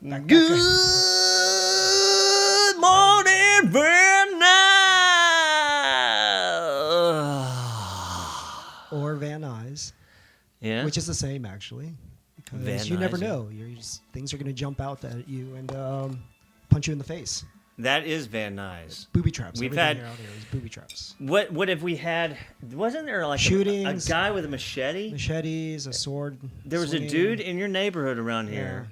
Good morning, Van Nuys. Or Van Nuys. Yeah. Which is the same, actually. Because Van you never Nuys, know. Things are going to jump out at you and punch you in the face. That is Van Nuys. Booby traps. We've Everything had out here is booby traps. What have we had? Wasn't there like a Shootings, guy with a machete? Machetes, a sword. There was swinging. a dude in your neighborhood around here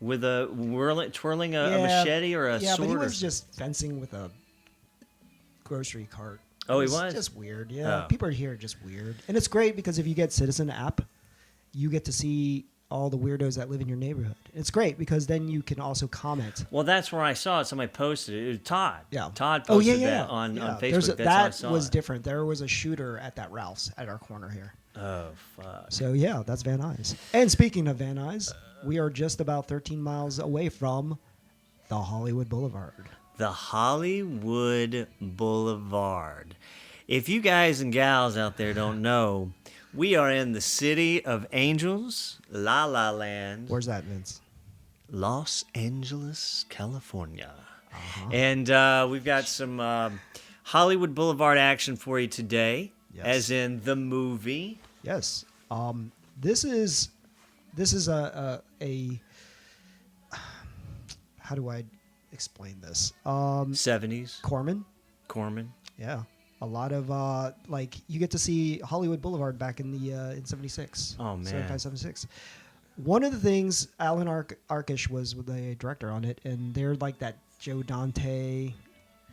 with a twirling a machete or a sword. Yeah, but he was just fencing with a grocery cart. Oh, he It's was? just weird. Yeah, Oh. people here are just weird, and it's great because if you get Citizen app, you get to see all the weirdos that live in your neighborhood. It's great because then you can also comment. Well, that's where I saw it. Somebody posted it. It was Todd. Yeah. Todd posted yeah. that on Facebook. That's how I that saw was it. different. There was a shooter at that Ralph's at our corner here. Oh, fuck. So yeah, that's Van Nuys. And speaking of Van Nuys, we are just about 13 miles away from the Hollywood Boulevard. The Hollywood Boulevard. If you guys and gals out there don't know, we are in the city of angels, La La Land. Where's that, Vince? Los Angeles, California. Uh-huh. And we've got some Hollywood Boulevard action for you today, Yes. as in the movie. Yes. This is a how do I explain this? 70s. Corman. Yeah. A lot of you get to see Hollywood Boulevard back in the in '76. Oh, man. 75, 76. One of the things Alan Arkush was the director on it, and they're like that Joe Dante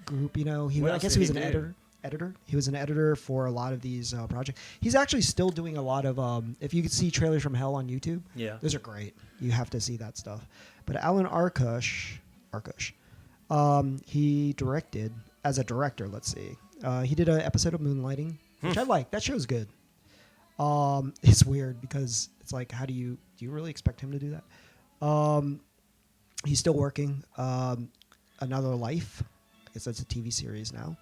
group. You know, What I else guess did he was he an do? editor. He was an editor for a lot of these projects. He's actually still doing a lot of. If you could see Trailers from Hell on YouTube, Yeah. those are great. You have to see that stuff. But Alan Arkush, he directed as a director. Let's see. He did an episode of Moonlighting, which I like. That show's good. It's weird because it's like, do you really expect him to do that? He's still working. Another Life. I guess that's a TV series now.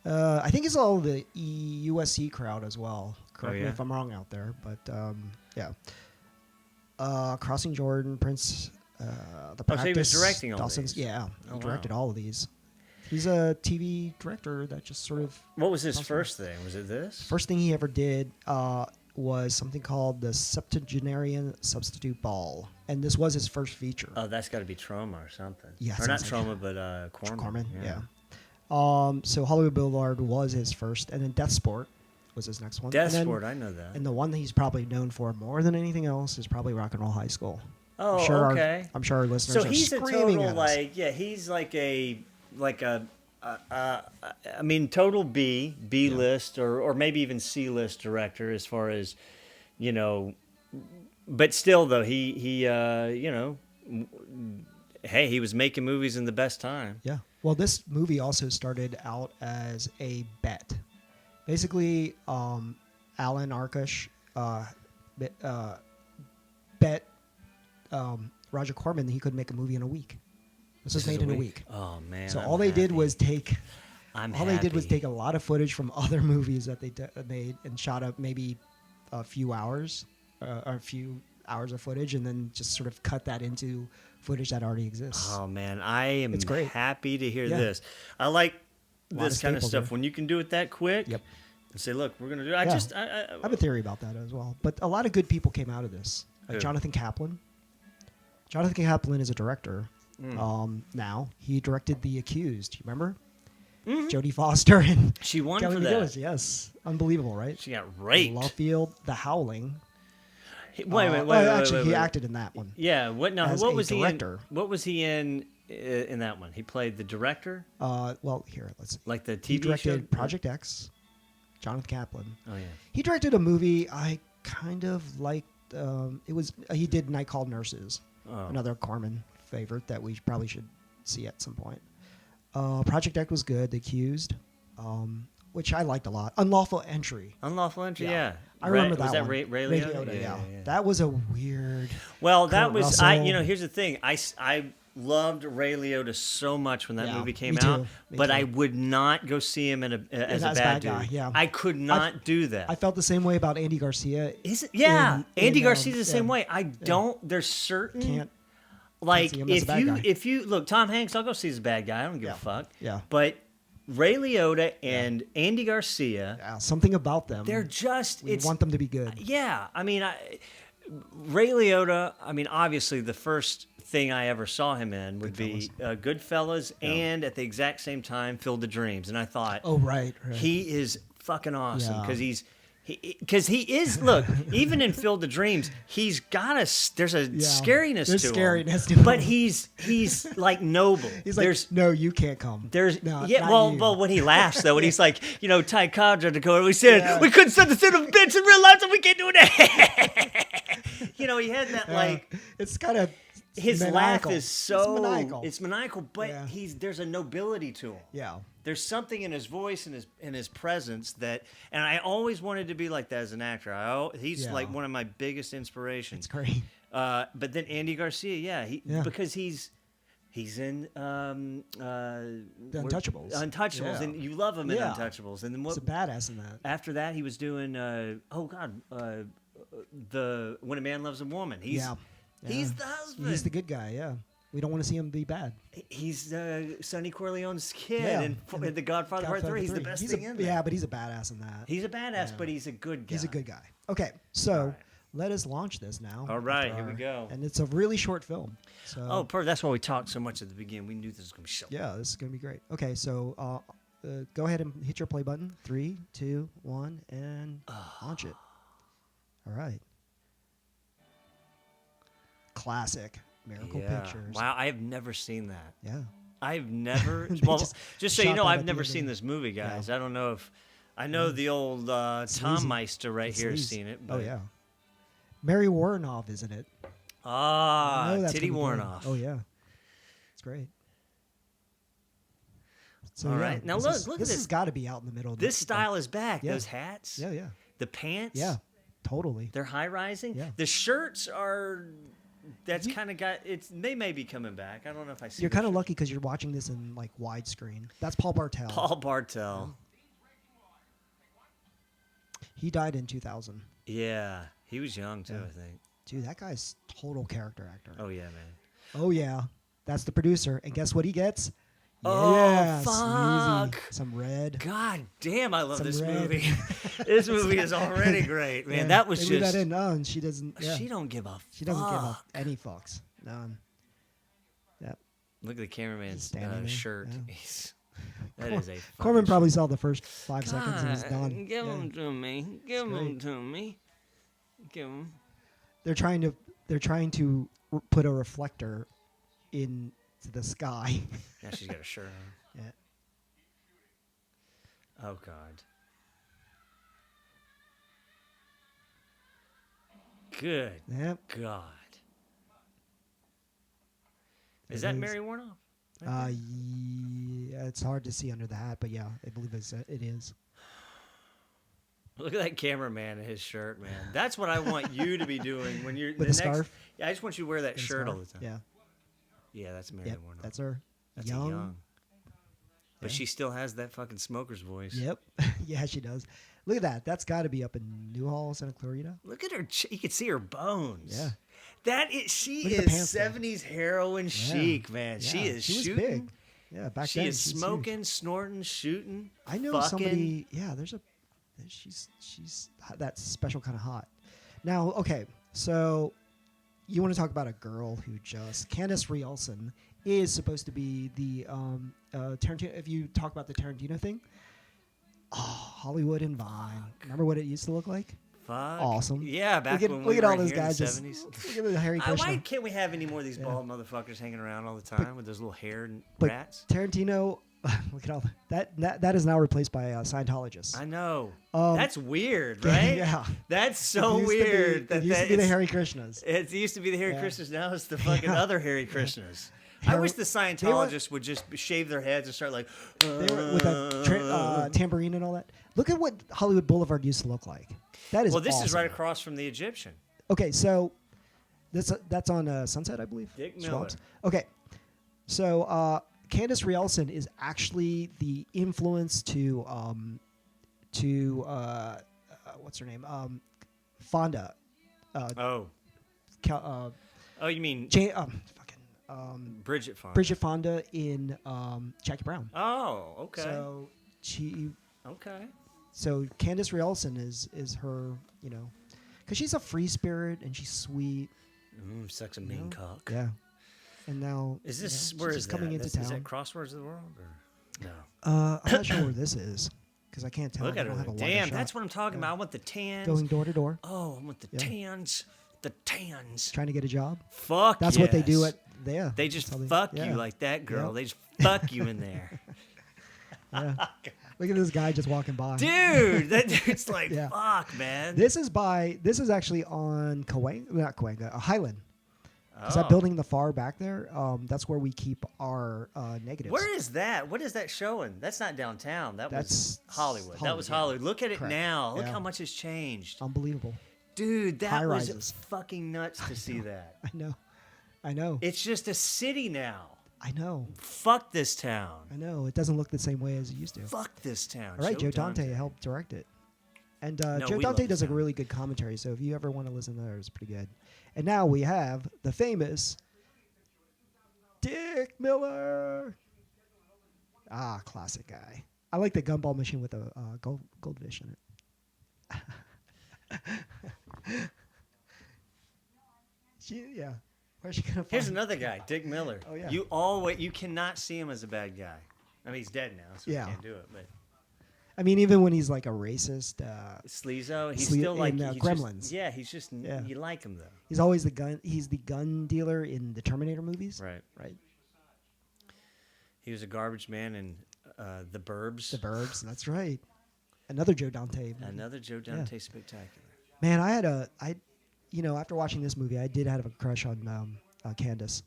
I think it's all the USC crowd as well. Correct me if I'm wrong out there, but yeah. Crossing Jordan, Prince, The Practice. So he was directing all Dawson's, these. Yeah, he Oh, directed wow. all of these. He's a TV director that just sort of... What was his first thing? Was it this? First thing he ever did was something called the Septuagenarian Substitute Ball. And this was his first feature. Oh, that's got to be Trauma or something. Yeah, or not sounds like Trauma, but Corman. Corman, yeah. So Hollywood Boulevard was his first. And then Death Sport was his next one. Death and then, Sport, I know that. And the one that he's probably known for more than anything else is probably Rock and Roll High School. Oh, okay. I'm sure our listeners So are he's a screaming total, at us. he's I mean, total B list or maybe even C list director as far as, you know, but still though he you know, hey, he was making movies in the best time. Yeah. Well, this movie also started out as a bet. Basically, Alan Arkush bet Roger Corman that he could make a movie in a week. This was made in a week. Oh man! So I'm all they did happy. was take. They did was happy. take a lot of footage from other movies that they made and shot up maybe a few hours, or a few hours of footage, and then just sort of cut that into footage that already exists. Oh man, I am It's great. happy to hear Yeah. this. I like Lot this of kind of staples stuff there. when you can do it that quick. Yep. And say, look, we're gonna do it. Yeah. I I have a theory about that as well. But a lot of good people came out of this. Who? Jonathan Kaplan. Jonathan Kaplan is a director. Now he directed The Accused. You remember? Jodie Foster and She won Kelly for that. McGillis. Yes, unbelievable, right? She got raped. Lovefield, The Howling. Wait. Actually, he wait. acted in that one. Yeah. What? No. as What a was director. he in? What was he in that one? He played the director, Well, here, let's see. like the TV He directed show? Project X. Jonathan Kaplan. Oh yeah. He directed a movie I kind of liked. He did Night Called Nurses. Oh. Another Corman favorite that we probably should see at some point. Project X was good. The Accused, which I liked a lot. Unlawful Entry. Unlawful entry. Yeah. I remember that Was that one. Ray Liotta? Yeah. That was a weird. Well, that Kurt was Russell. here's the thing. I loved Ray Liotta so much when that movie came me too. out, Me but too. I would not go see him as a As bad bad dude. guy, yeah. I could not do that. I felt the same way about Andy Garcia. Is it? Yeah, in- Andy in, Garcia's the same yeah. way. I don't. There's certain. Can't. like see him as a bad guy. if you look Tom Hanks, I'll go see as a bad guy. I don't give a fuck. Yeah. But Ray Liotta and Andy Garcia, Yeah, something about them. they're just we want them to be good. Yeah, I mean, Ray Liotta. I mean, obviously, the first thing I ever saw him in would be Goodfellas, and at the exact same time, Field of Dreams. And I thought, Oh, right. he is fucking awesome Yeah. because he is. Look, even in Field of Dreams, he's got there's a scariness There's to scariness him, to him. but he's like noble. He's like, no, you can't come. There's no, yeah, not you. well, when he laughs though, when he's like, Ty Cobb tried to go, we said we couldn't send the son of a bitch in real life, so we can't do that. He had that like. It's kind of His maniacal. laugh is so It's maniacal, but there's a nobility to him. Yeah. There's something in his voice and his presence that, and I always wanted to be like that as an actor. He's like one of my biggest inspirations. It's great. But then Andy Garcia, because he's in The Untouchables. Untouchables, and you love him in Untouchables. And then He's a badass in that. after that, he was doing the When a Man Loves a Woman. He's the husband. He's the good guy. Yeah. We don't want to see him be bad. He's Sonny Corleone's kid in The Godfather Part 3. He's the best thing in there. Yeah, but he's a badass in that. He's a badass, but he's a good guy. He's a good guy. Okay, so let us launch this now. All right, here we go. And it's a really short film. So That's why we talked so much at the beginning. We knew this was going to be short. yeah, this is going to be great. Okay, so go ahead and hit your play button. 3, 2, 1, and launch it. All right. Classic. Miracle Pictures. Wow, I have never seen that. Yeah. I've never. They Well, just just so you shot know, that I've at the never end of seen it. this movie, guys. Yeah. I don't know if. I know the old Tom Meister right here has Sleaze. seen it. But, Oh, yeah. Mary Warrenhoff is in it. Ah, I know that's Titty gonna be good. Warrenoff. Oh, yeah. It's great. So, All yeah, right. Now, this look is- at this this. has got to be out in the middle of This the, style is back. Yeah. Those hats. Yeah, yeah. The pants. Yeah, totally. They're high rising. Yeah. The shirts are. That's kind of got. They may be coming back. I don't know if I see. You're the kind of shirts. lucky because you're watching this in like widescreen. That's Paul Bartel. Paul Bartel. He died in 2000. Yeah, he was young too. Yeah. I think. Dude, that guy's total character actor. Oh yeah, man. Oh yeah, that's the producer, and guess what he gets? Oh, Yeah, fuck. Sleazy. Some red. God damn, I love Some this red. movie. This movie is already great, man. Yeah, That was they leave just. that in. No, and she doesn't. Yeah. She don't give a. She doesn't give fuck. up any fucks. None. Yeah. Look at the cameraman's standing there, shirt. yeah. That is a. Corman fucking probably saw the first 5 seconds and was God, done. Give Yeah. them to me. Give them great. to me. Give them. They're trying to put a reflector into the sky. Now she's got a shirt on. Yeah. Oh God. Good Yep. God. Is It that is. Mary Warnoff? Yeah, it's hard to see under the hat, but yeah, I believe it is. Look at that cameraman in his shirt, man. That's what I want you to be doing when you're With the scarf? Yeah, I just want you to wear that And shirt all scarf. the time. Yeah. Yeah, that's Mary Yep. Warnoff. That's her. That's young. a young. But Yeah. she still has that fucking smoker's voice. Yep. Yeah, she does. Look at that. That's got to be up in Newhall, Santa Clarita. Look at her. You can see her bones. Yeah. That is. She Look at the is pants, though. 70s heroin chic, man. She Yeah, is she was shooting. big. Yeah, back She then. is she was smoking, huge. snorting, shooting. I know fucking. somebody. Yeah, she's that special kind of hot. Now, okay, so you want to talk about a girl who just Candace Rielson is supposed to be the Tarantino. If you talk about the Tarantino thing, Hollywood and Vine. Remember what it used to look like? Fuck. Awesome. Yeah, back Look when at we were all those here in guys the just 70s. look at the Harry Krishna. Why can't we have any more of these bald motherfuckers hanging around all the time with those little hair But rats? Tarantino, look at all that is now replaced by Scientologists. I know. Um, That's weird, right? Yeah. That's so It used to be- weird. it used to be the Harry Krishnas. It used to be the Harry Yeah. Krishnas. Now it's the fucking other Harry Krishnas. I Harry- wish the Scientologists would just shave their heads and start like. They were with a tambourine and all that. Look at what Hollywood Boulevard used to look like. That is Well, this is awesome. right across from the Egyptian. Okay, so that's on Sunset, I believe. Dick Swamps. Miller. Okay, so Candace Rielson is actually the influence to what's her name? Fonda. Oh, you mean Fucking Bridget Fonda. in Jackie Brown. Oh, okay. So she. Okay. So Candice Rielson is her, you know, because she's a free spirit and she's sweet. Sucks a mean cock. Yeah. And now Is this she's where just is coming that? into Is town? that Crosswords of the World or no? I'm not sure where this is because I can't tell. Look I at don't her. have a Damn, wider that's shot. what I'm talking about. I want the tans. Going door to door, Oh, I want the tans. The tans. trying to get a job. Fuck That's what they do at there. They just That's how fuck yeah. you like that, girl. Yep. They just fuck you in there. Yeah. Look at this guy just walking by. Dude, that dude's like, Yeah. fuck, man. This is actually on Highland. Is that Oh. building in the far back there? That's where we keep our negatives. Where is that? What is that showing? That's not downtown. That's was Hollywood. That was Hollywood, yeah. Hollywood. Look at it Correct. now. Look Yeah. how much has changed. Unbelievable. Dude, High that was rises. fucking nuts to see that. I know. It's just a city now. I know. Fuck this town. I know. It doesn't look the same way as it used to. Fuck this town. All right, Joe Dante helped direct it. And No, Joe we Dante love does a him. really good commentary, so if you ever want to listen to that, it's pretty good. And now we have the famous Dick Miller. Ah, classic guy. I like the gumball machine with a goldfish in it. Yeah. Where's she gonna find Here's another guy, Dick Miller. Oh, yeah. You cannot see him as a bad guy. I mean, he's dead now, so Yeah. you can't do it. But I mean, even when he's like a racist, Sleazo, he's Sle- still like in, he's Gremlins. Just, he's just Yeah. you like him though. he's always he's the gun dealer in the Terminator movies. Right. Right. He was a garbage man in the Burbs. The Burbs. That's right. Another Joe Dante movie. Another Joe Dante spectacular. Man, after watching this movie, I did have a crush on Candace.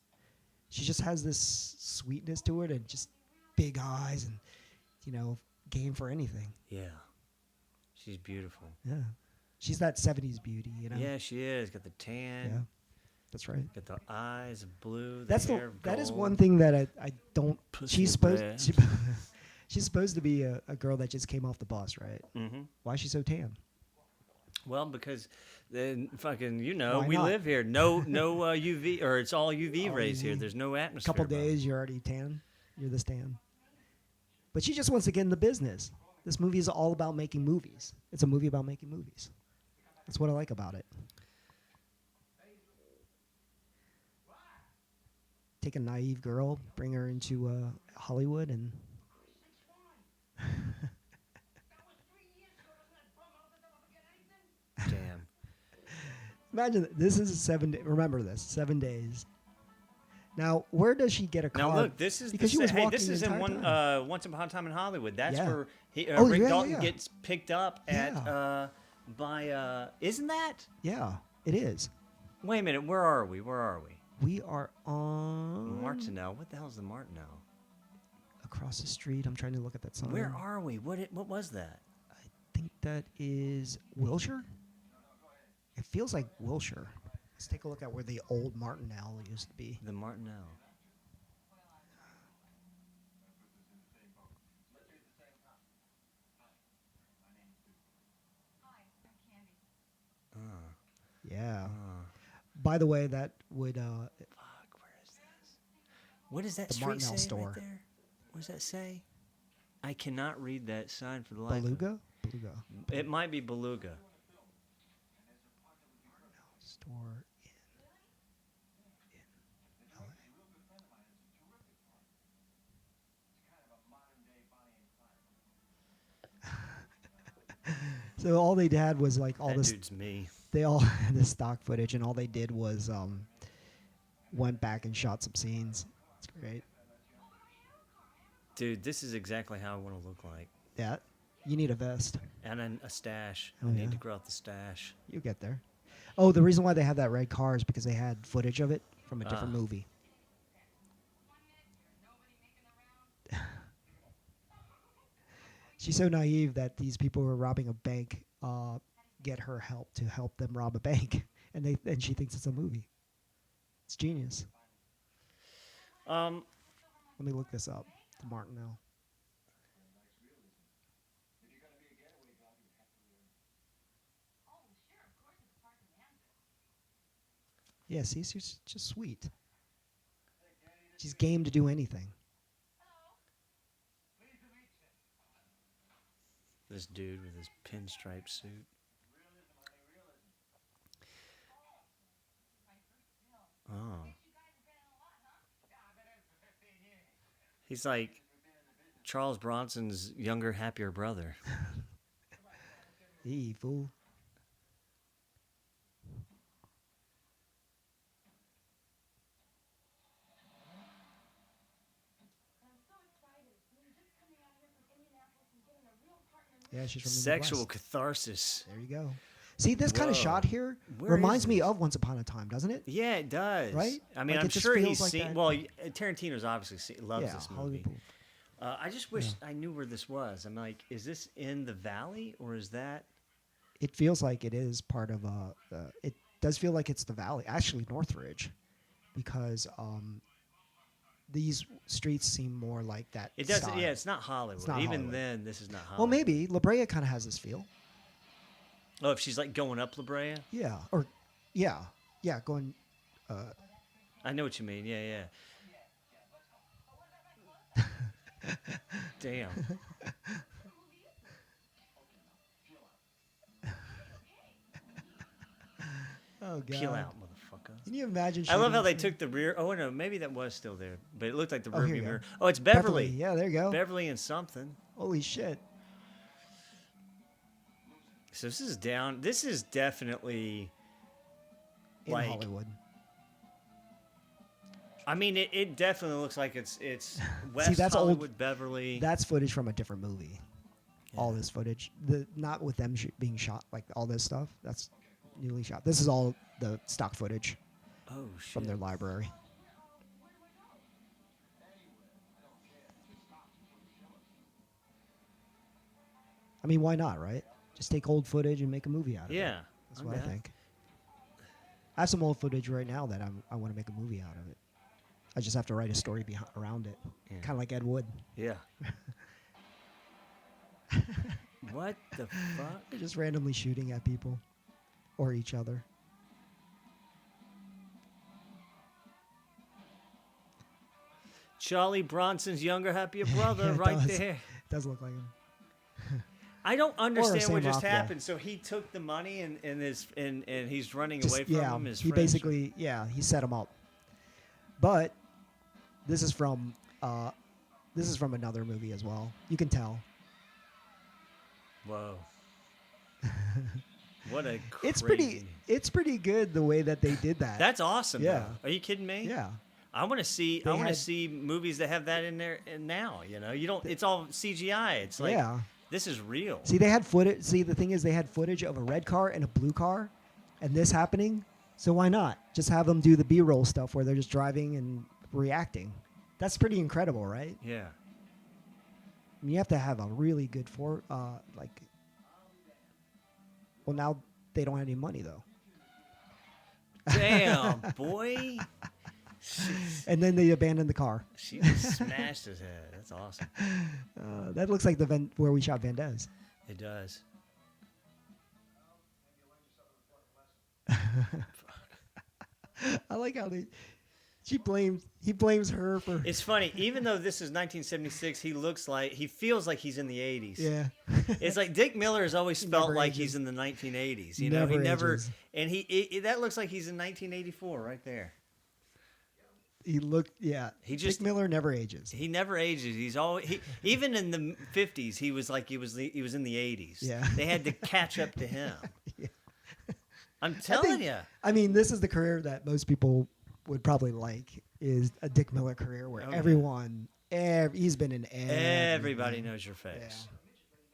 She just has this sweetness to it and just big eyes and, game for anything. Yeah. She's beautiful. Yeah. She's that 70s beauty, Yeah, she is. Got the tan. Yeah. That's right. Got the eyes of blue. That is one thing that I don't. Pussy She's supposed. red. She's supposed to be a girl that just came off the bus, right? Mm-hmm. Why is she so tan? Well, because then fucking Why we not? live here. No UV or it's all UV All rays here. UV. There's no A atmosphere. couple above. days, you're already tan. You're this tan. But she just wants to get in the business. This movie is all about making movies. It's a movie about making movies. That's what I like about it. Take a naive girl, bring her into Hollywood, and Damn. imagine this is 7 days. Remember this, 7 days. Now, where does she get a car? Now look, this is because she was hey, walking this the is in entire time. Once Upon a Time in Hollywood. That's Yeah. where Rick Yeah, Dalton yeah. gets picked up at Yeah. by isn't that? Yeah, it is. Wait a minute, where are we? We are on Martineau. What the hell is the Martineau? across the street. I'm trying to look at that sign. Where are we? What was that? I think that is Wilshire. It feels like Wilshire. Let's take a look at where the old Martinell used to be. The Martineau. Yeah. By the way, that would Fuck, where is this? What does that The street Martinell say store. right there? What does that say? I cannot read that sign for the life of me. Beluga. Beluga It might be Beluga. store in LA. So all they had was like all That this. dude's me. They all had this stock footage, and all they did was went back and shot some scenes. It's great. Dude, this is exactly how I want to look like. Yeah, you need a vest. And a stash. Oh, I yeah. need to grow out the stash. You get there. Oh, the reason why they had that red car is because they had footage of it from a different movie. She's so naive that these people who are robbing a bank get her help to help them rob a bank, and she thinks it's a movie. It's genius. Let me look this up. The Martinell. Yeah, see, she's just sweet. She's game to do anything. This dude with his pinstripe suit. Oh. He's like Charles Bronson's younger, happier brother. Hey, fool. Yeah, she's from the Sexual Midwest. catharsis. There you go. See, this kind of Whoa. shot here Where reminds is me this? of Once Upon a Time, doesn't it? Yeah, it does. Right? I mean, Like, I'm it just sure feels he's like seen. that. Well, Tarantino's obviously loves Yeah, this Hollywood movie. Pool. I just wish I knew where this was. I'm like, is this in the valley or is that? It feels like it is part of it does feel like it's the valley, actually Northridge, because these streets seem more like that. It does. style. Yeah, it's not Hollywood. It's not Even Hollywood. then, this is not Hollywood. Well, maybe La Brea kind of has this feel. Oh, if she's like going up La Brea, Yeah, or yeah, going. I know what you mean. Yeah, yeah. Damn. Oh god. Peel out, motherfucker. Can you imagine? I love how shooting they took the rear. Oh no, maybe that was still there, but it looked like the Oh, rear here view you go. mirror. Oh, it's Beverly. Yeah, there you go. Beverly and something. Holy shit. So this is down. This is definitely In like. Hollywood. I mean, it definitely looks like it's West that's old- Hollywood, Beverly. That's footage from a different movie. All this footage, not with them being shot, like all this stuff. That's newly shot. This is all the stock footage Oh shit. from their library. I mean, why not, right? Just take old footage and make a movie out of it. Yeah, That's I'm what I down. think. I have some old footage right now that I want to make a movie out of it. I just have to write a story around it, Yeah. kind of like Ed Wood. Yeah. What the fuck? They're just randomly shooting at people or each other. Charlie Bronson's younger, happier brother, Yeah, it right does. there. It does look like him. I don't understand Sam what just Rockwell. happened. So he took the money and he's running Just- away from him. His he friends- basically, he set him up. But this is from another movie as well. You can tell. Whoa. What a crazy. It's pretty good the way that they did that. That's awesome. Yeah. Though. Are you kidding me? yeah. I want to see. They I want to had- see movies that have that in there and now. You know, you don't. It's all CGI. It's like Yeah. this is real. See, they had footage. See, the thing is, they had footage of a red car and a blue car, and this happening. So why not just have them do the B-roll stuff where they're just driving and reacting? That's pretty incredible, right? Yeah. I mean, you have to have a really good Well, now they don't have any money though, Damn, boy. and then they abandoned the car. She just smashed his head. That's awesome. That looks like where we shot Vandez. It does. I like how he blames her for. It's funny. Even though this is 1976, he feels like he's in the 80s. Yeah. It's like Dick Miller has always felt never like ages. he's in the 1980s. You know, he Never never, ages. and that looks like he's in 1984 right there. He looked, yeah. He just- Dick Miller never ages. He never ages. He's always even in the 50s. He was like he was in the 80s. Yeah. They had to catch up to him. Yeah. I'm telling you. I mean, this is the career that most people would probably like, is a Dick Miller career where Oh, yeah. everyone, he's been in Everybody knows your face.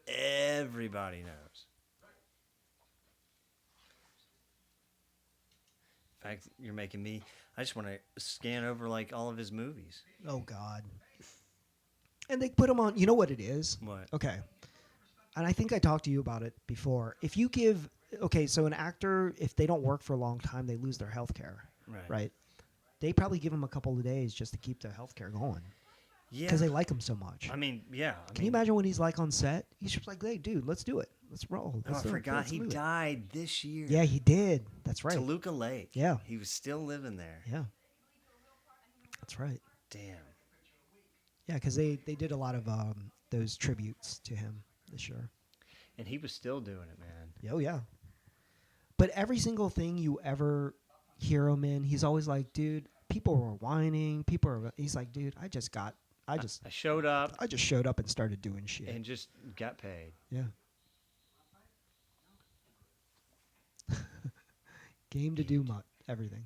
Everybody knows. In fact, you're making me. I just want to scan over like all of his movies. Oh God. And they put him on. You know what it is? What? Okay. And I think I talked to you about it before. If you give, so an actor, if they don't work for a long time, they lose their health care. Right. They probably give him a couple of days just to keep the health care going Yeah. because they like him so much. I mean, yeah. Can you imagine when he's like on set? He's just like, "Hey, dude, let's do it. Let's roll." Oh, I Let's do it. forgot Let's he move it." died this year. Yeah, he did. That's right. Toluca Lake. Yeah. He was still living there. Yeah. That's right. Damn. Yeah, because they did a lot of those tributes to him this year. And he was still doing it, man. Oh yeah. But every single thing you ever hear him in, he's always like, dude, people were whining. He's like, dude, I just showed up showed up and started doing shit. and just got paid. Yeah. Game to do everything.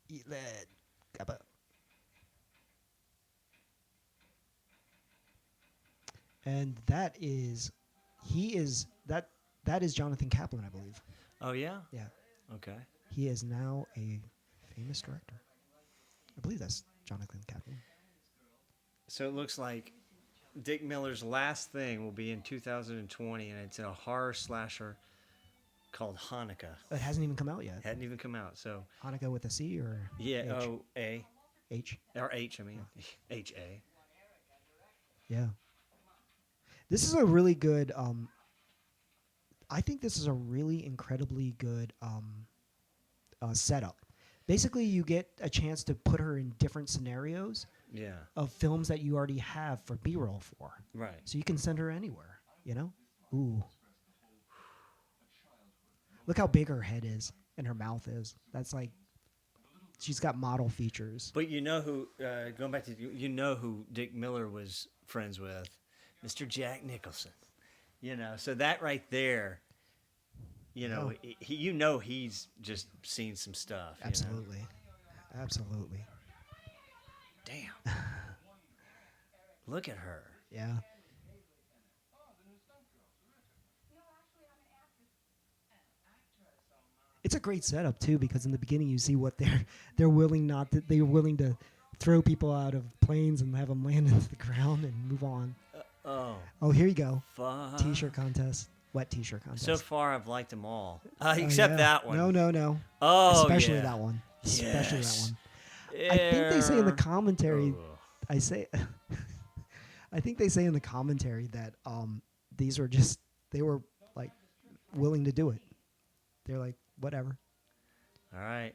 Eat lead. Kappa. And that is Jonathan Kaplan, I believe. Oh, yeah? Yeah. Okay. He is now a famous director. I believe that's Jonathan Kaplan. So it looks like Dick Miller's last thing will be in 2020, and it's a horror slasher called Hanukkah. It hasn't even come out yet. Hadn't even come out, so... Hanukkah with a C or Yeah, H? O-A. H? Or H, I mean. H-A. Yeah. This is a really good... I think this is a really incredibly good setup. Basically, you get a chance to put her in different scenarios of films that you already have for B-roll for. Right. So you can send her anywhere, you know? Ooh. Look how big her head is and her mouth is. That's like, she's got model features. But you know who, going back to, you know who Dick Miller was friends with? Mr. Jack Nicholson. You know, so that right there, you know, he's just seen some stuff. Absolutely. You know? Absolutely. Damn. Look at her. Yeah. It's a great setup too, because in the beginning you see what they're willing to throw people out of planes and have them land into the ground and move on. Oh, here you go. Fuck. T-shirt contest, wet T-shirt contest. So far, I've liked them all, except that one. No. Oh, especially yeah. that one. Especially that one. Yeah. I think they say in the commentary. I think they say in the commentary that these were just they were like willing to do it. They're like, whatever. All right.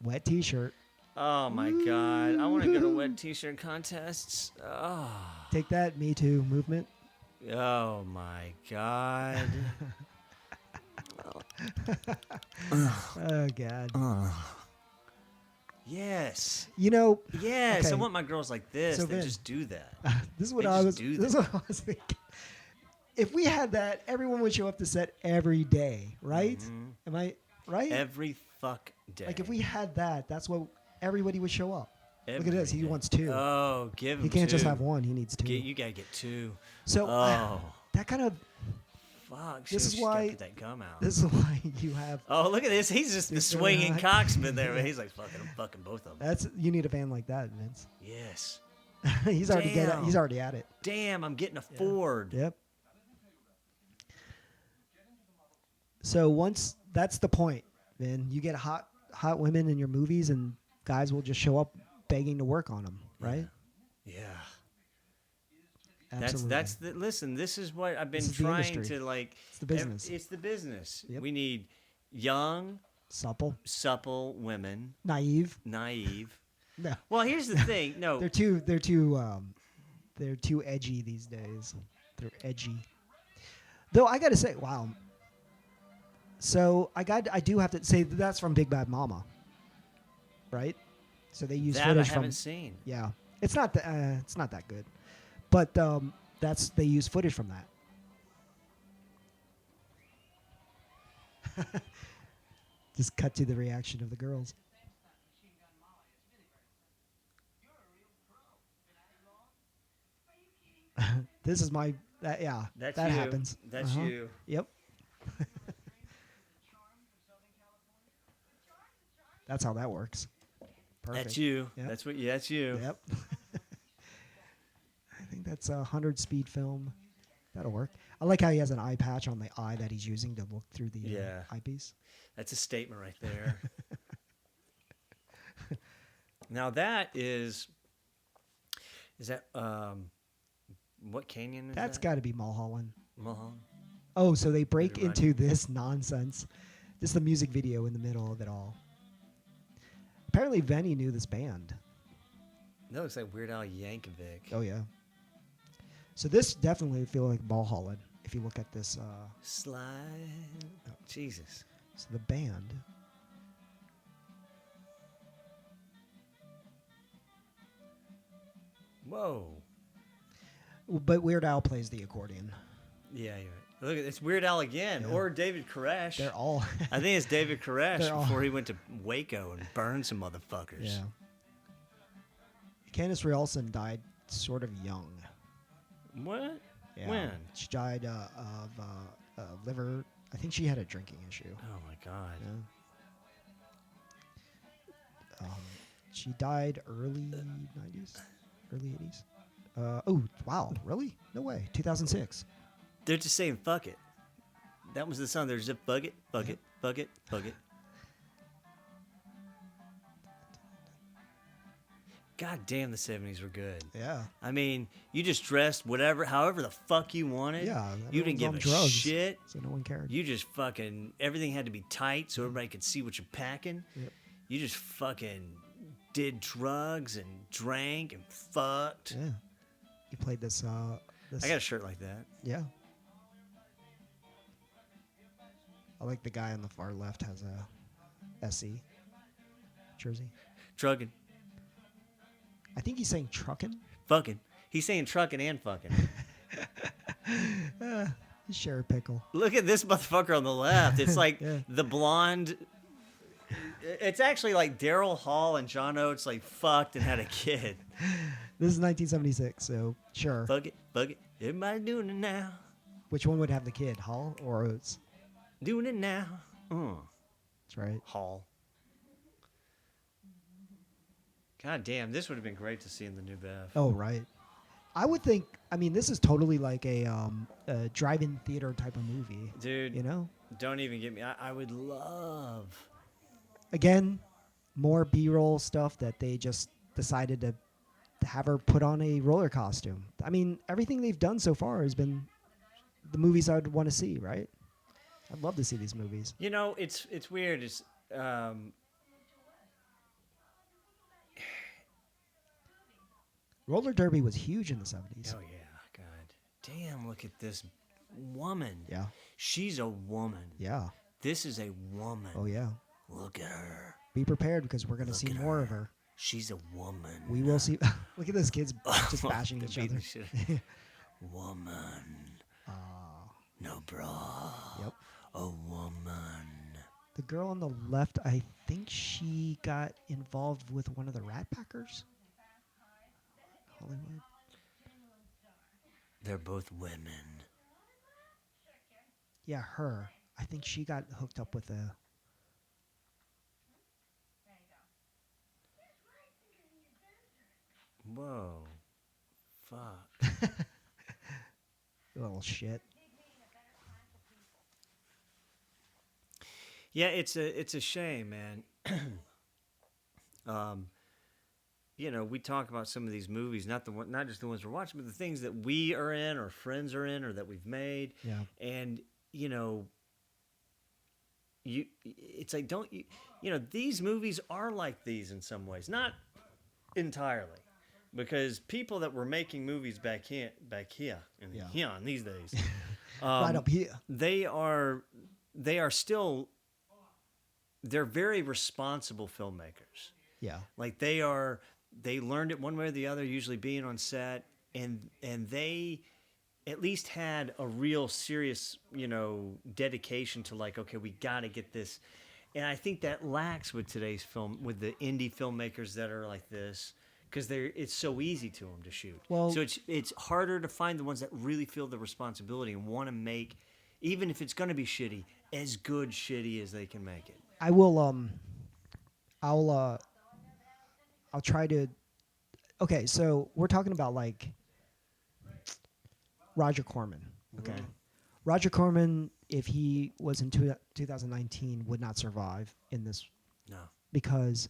Wet T-shirt. Oh my God! I want to go to wet T-shirt contests. Oh. Take that, Me Too movement. Oh my God. Oh God. Yes. You know. Yes. Okay. I want my girls like this. So they Vin, just do that. This is what They I just was. do This is what I was thinking. If we had that, everyone would show up to set every day, right? Mm-hmm. Am I right? Every fuck day. Like if we had that, that's what everybody would show up. Look at Every this. He day. wants two. Oh, give him He can't just two. have one. He needs two. You gotta get two. So that kind of. Fuck. This is she's why- gotta get that gum out. This is why you have. Oh, look at this. He's just the This guy- swinging cocksman there. But he's like, fucking, I'm fucking both of them. That's you need a van like that, Vince. Yes. He's already Damn. He's already at it. Damn, I'm getting a Ford. Yep. So once that's the point, Vin. You get hot women in your movies, and guys will just show up begging to work on them, right? Yeah. Absolutely. That's the listen. This is what I've been This is the trying industry. to like. It's the business. It's the business. Yep. We need young, supple, women, naive. naive. No, Well, here's the thing. No, they're too edgy these days. They're edgy. Though I got to say, wow. So I do have to say that's from Big Bad Mama, right? So they use that footage I from. haven't seen. Yeah, it's not that good, but they use footage from that. Just cut to the reaction of the girls. This is my that That's that you. happens. That's you. Yep. That's how that works. Perfect. That's you. Yep. That's what. Yeah, that's you. Yep. I think that's a 100-speed film. That'll work. I like how he has an eye patch on the eye that he's using to look through the eyepiece. That's a statement right there. Now that is that what canyon is That's that? got to be Mulholland. Mulholland. Oh, so they break Maybe into this nonsense. This is the music video in the middle of it all. Apparently, Venny knew this band. That looks like Weird Al Yankovic. Oh yeah. So this definitely feel like Mulholland if you look at this. Slide. Oh. Jesus. So the band. Whoa. But Weird Al plays the accordion. Yeah, you're right. Look, it's Weird Al again, Yeah. or David Koresh. They're all. I think it's David Koresh They're all- before he went to Waco and burned some motherfuckers. Yeah. Candice Rialson died sort of young. What? Yeah. When? She died of liver. I think she had a drinking issue. Oh my God. Yeah. She died early 90s, early 80s. Oh, wow. Really? No way. 2006. They're just saying fuck it. That was the song. They're just fuck it, fuck it, fuck it, fuck it. God damn, the 70s were good. Yeah. I mean, you just dressed however the fuck you wanted. Yeah. You didn't give a drugs, shit. so no one cared. You just fucking, everything had to be tight so everybody could see what you're packing. Yep. You just fucking did drugs and drank and fucked. Yeah. You played this. I got a shirt like that. Yeah. I like the guy on the far left has a SE jersey. Trucking. I think he's saying trucking. Fucking. He's saying trucking and fucking. He's Sherry Pickle. Look at this motherfucker on the left. It's like Yeah. the blonde. It's actually like Daryl Hall and John Oates like fucked and had a kid. This is 1976, so sure. Fuck it, fuck it. Everybody doing it now. Which one would have the kid, Hall or Oates? Doing it now. That's right. Hall. God damn, this would have been great to see in the new Bev. Oh, right. I would think. I mean, this is totally like a drive-in theater type of movie, Dude, you know. don't even get me. I would love. Again, more B-roll stuff that they just decided to have her put on a roller costume. I mean, everything they've done so far has been the movies I'd want to see, right? I'd love to see these movies. You know, it's weird. It's Roller derby was huge in the 70s. oh yeah, God damn! Look at this woman. Yeah. She's a woman. Yeah. This is a woman. Oh, yeah. Look at her. Be prepared because we're going to see at more of her. She's a woman. We will see. Look at those kids just bashing They're each beating other. the shit. Woman. No bra. Yep. A woman. The girl on the left, I think she got involved with one of the Rat Packers. Hollywood. They're both women. Yeah, her. I think she got hooked up with a. Whoa. Fuck. Little shit. Yeah, it's a shame, man. You know, we talk about some of these movies, not just the ones we're watching, but the things that we are in, or friends are in, or that we've made. Yeah. And you know, it's like these movies are like these in some ways, not entirely, because people that were making movies back here, in these days, Right up here. they are still. They're very responsible filmmakers. Yeah. Like they learned it one way or the other, usually being on set, and they at least had a real serious, dedication to like, okay, we got to get this. And I think that lacks with today's film, with the indie filmmakers that are like this, because it's so easy to them to shoot. Well, so it's harder to find the ones that really feel the responsibility and want to make, even if it's going to be shitty, as good shitty as they can make it. I will. I'll try to. Okay, so we're talking about like Roger Corman. Okay, Roger Corman, if he was in 2019, would not survive in this. No, because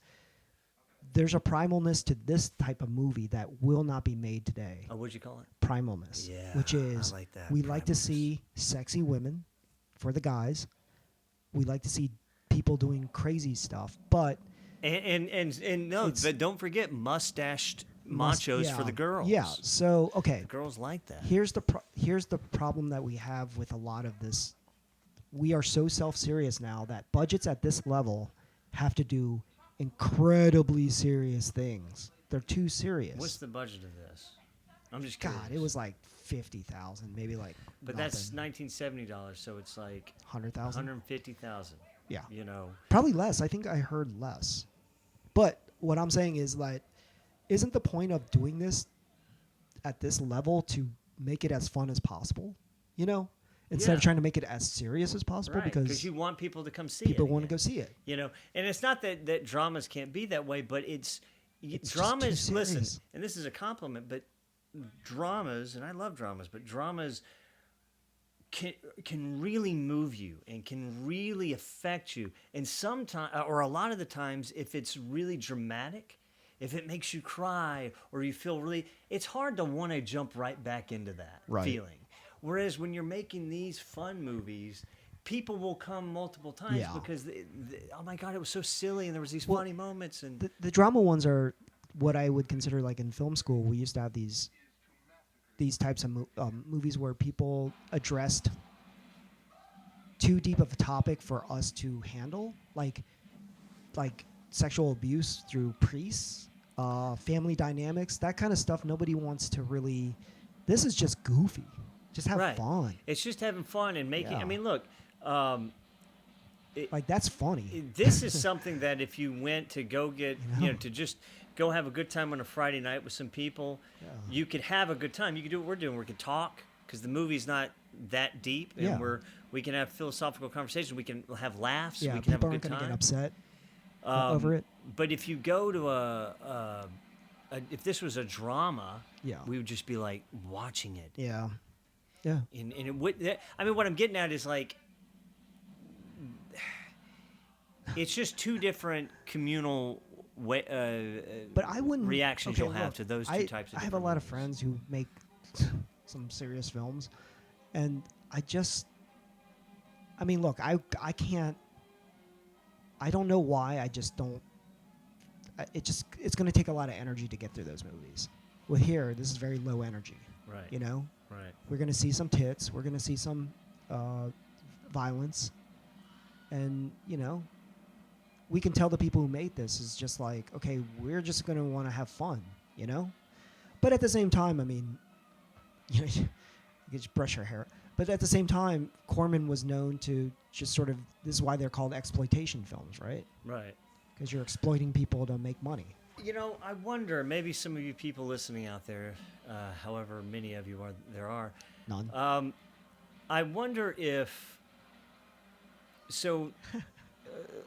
there's a primalness to this type of movie that will not be made today. Oh, what'd you call it? Primalness. Yeah, which is I like that. We like to Primalness. see sexy women for the guys. We like to see people doing crazy stuff, but And no, but don't forget mustached machos for the girls. Yeah. So okay, The girls like that. here's the problem that we have with a lot of this. We are so self-serious now that budgets at this level have to do incredibly serious things. They're too serious. What's the budget of this? I'm just curious. God, it was like 50,000, maybe like. But that's $1970, so it's like 100,000. 150,000. Yeah. You know. Probably less. I think I heard less. But what I'm saying is like, isn't the point of doing this at this level to make it as fun as possible? You know, instead of trying to make it as serious as possible, Right, because you want people to come see it. people want to go see it. You know, and it's not that dramas can't be that way, but it's just dramas. too Listen, serious. and this is a compliment, but dramas, and I love dramas, but dramas can really move you and can really affect you. And sometimes, or a lot of the times, if it's really dramatic, if it makes you cry or you feel really, it's hard to want to jump right back into that feeling. Whereas when you're making these fun movies, people will come multiple times because, oh my God, it was so silly and there was these funny moments. And the drama ones are what I would consider like in film school. We used to have these types of movies where people addressed too deep of a topic for us to handle, like sexual abuse through priests, family dynamics, that kind of stuff. Nobody wants to really. This is just goofy. Just have fun. It's just having fun and making. I mean, look. Like that's funny. This is something that if you went to go get, to just go have a good time on a Friday night with some people, you could have a good time. You could do what we're doing. We could talk because the movie's not that deep, and we can have philosophical conversations. We can have laughs. Yeah, We can have a people good aren't time. going to get upset over it. But if you go to if this was a drama, we would just be like watching it. Yeah. And it would. I mean, what I'm getting at is like. It's just two different communal but I wouldn't reactions you'll have to those two types of. I have a lot of friends who make some serious films, and I mean, look, I can't. I don't know why. I just don't. It's going to take a lot of energy to get through those movies. With here, this is very low energy. Right. You know. Right. We're going to see some tits. We're going to see some violence, and we can tell the people who made this is just like, okay, we're just going to want to have fun, But at the same time, I mean, you just brush your hair. But at the same time, Corman was known to just sort of, this is why they're called exploitation films, right? Right. Because you're exploiting people to make money. I wonder, maybe some of you people listening out there, however many of you are, None. I wonder if,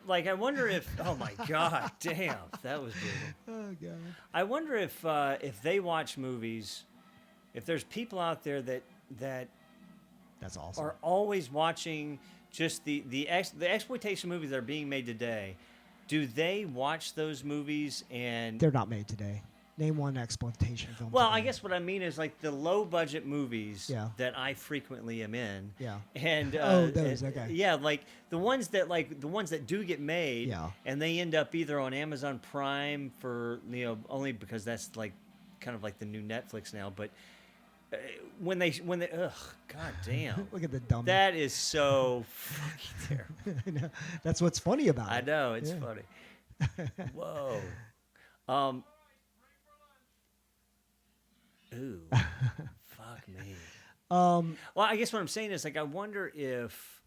I wonder if, oh my God, damn, that was brutal. Oh, God. I wonder if they watch movies, if there's people out there that That's awesome. are always watching just the exploitation movies that are being made today. Do they watch those movies and they're not made today? Name one exploitation film. Well, today. I guess what I mean is like the low budget movies Yeah. that I frequently am in. Yeah. And those, okay. Yeah, like the ones that do get made. Yeah. And they end up either on Amazon Prime for only because that's like kind of like the new Netflix now. But when they ugh, god damn. Look at the dumb. That is so fucking terrible. That's what's funny about it. I know it's funny. Whoa. Ooh, fuck me. Well, I guess what I'm saying is, like, I wonder if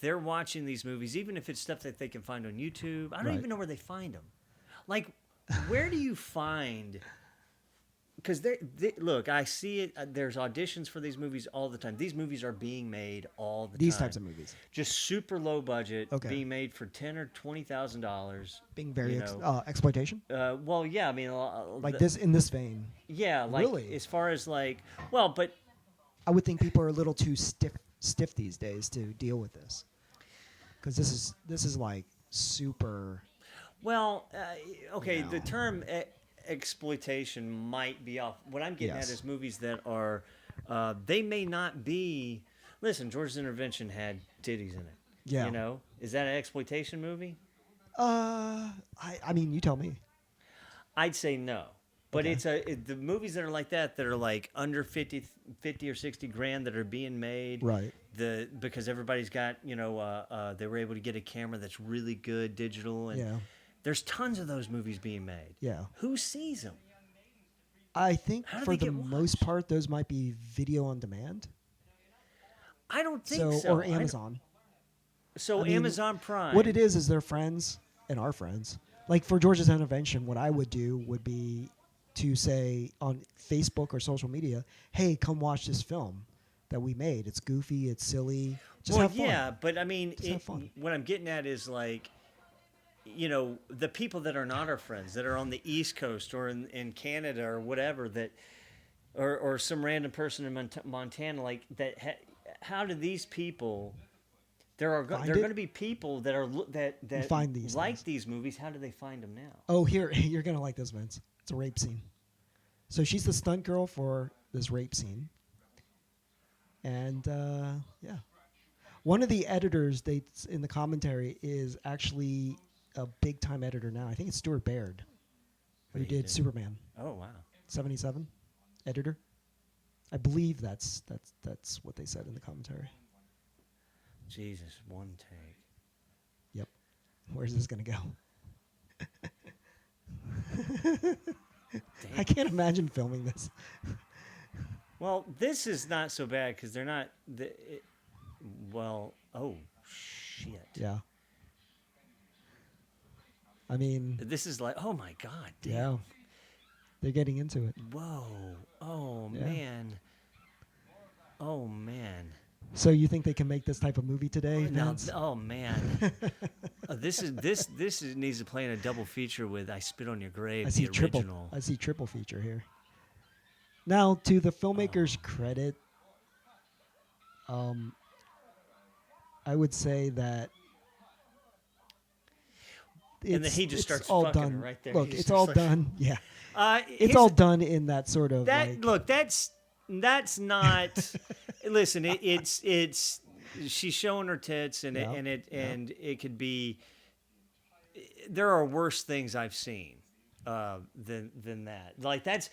they're watching these movies, even if it's stuff that they can find on YouTube. I don't even know where they find them. Like, where do you find? Because look, I see it. There's auditions for these movies all the time. These movies are being made all the time. These types of movies, just super low budget, being made for $10,000 or $20,000. Being very exploitation. Well, yeah, I mean, like this in this vein. Yeah, like really? As far as like, well, but I would think people are a little too stiff these days to deal with this, because this is like super. Well, okay, the term exploitation might be off. What I'm getting at is movies that are, they may not be. Listen, George's Intervention had titties in it. Yeah. Is that an exploitation movie? I mean, you tell me. I'd say no. But Okay. the movies that are like that are like under 50 or 60 grand that are being made. Right. Because everybody's got, they were able to get a camera that's really good digital. And Yeah. there's tons of those movies being made. Yeah. Who sees them? I think How do for they the get most watched? part, those might be video on demand. I don't think so. Or Amazon. So I mean, Amazon Prime. What it is their friends and our friends. Like for George's Intervention, what I would do would be to say on Facebook or social media, "Hey, come watch this film that we made. It's goofy, it's silly. Just Well, have fun." yeah, but I mean, Just have fun. what I'm getting at is like, the people that are not our friends, that are on the East Coast or in Canada or whatever, that, or some random person in Montana, like that. How do these people? There are Find there are it? going to be people that are that Find these like things. these movies. How do they find them now? Oh, here you're gonna like this, Vince. It's a rape scene. So she's the stunt girl for this rape scene, and yeah, one of the editors that's in the commentary is actually a big time editor now. I think it's Stuart Baird, who What he did did? Superman Oh wow. '77, editor. I believe that's what they said in the commentary. Jesus, one take. Yep. Where's this gonna go? I can't imagine filming this. Well, this is not so bad because they're not. Well, oh shit. Yeah. I mean, This is like, oh my god, damn. yeah, they're getting into it. Whoa. Oh Yeah. man. Oh man. So you think they can make this type of movie today, Now, Vince? oh man. This needs to play in a double feature with "I Spit on Your Grave," I see the triple. original. I see triple feature here. Now, to the filmmaker's Oh. credit, I would say that. And then he just it's starts all fucking done. her right there. Look, He just it's all starts like- done. Yeah, Here's it's all done in that sort of that. like. Look, that's not. Listen, it's she's showing her tits, and Yeah, and it could be. There are worse things I've seen than that. Like that's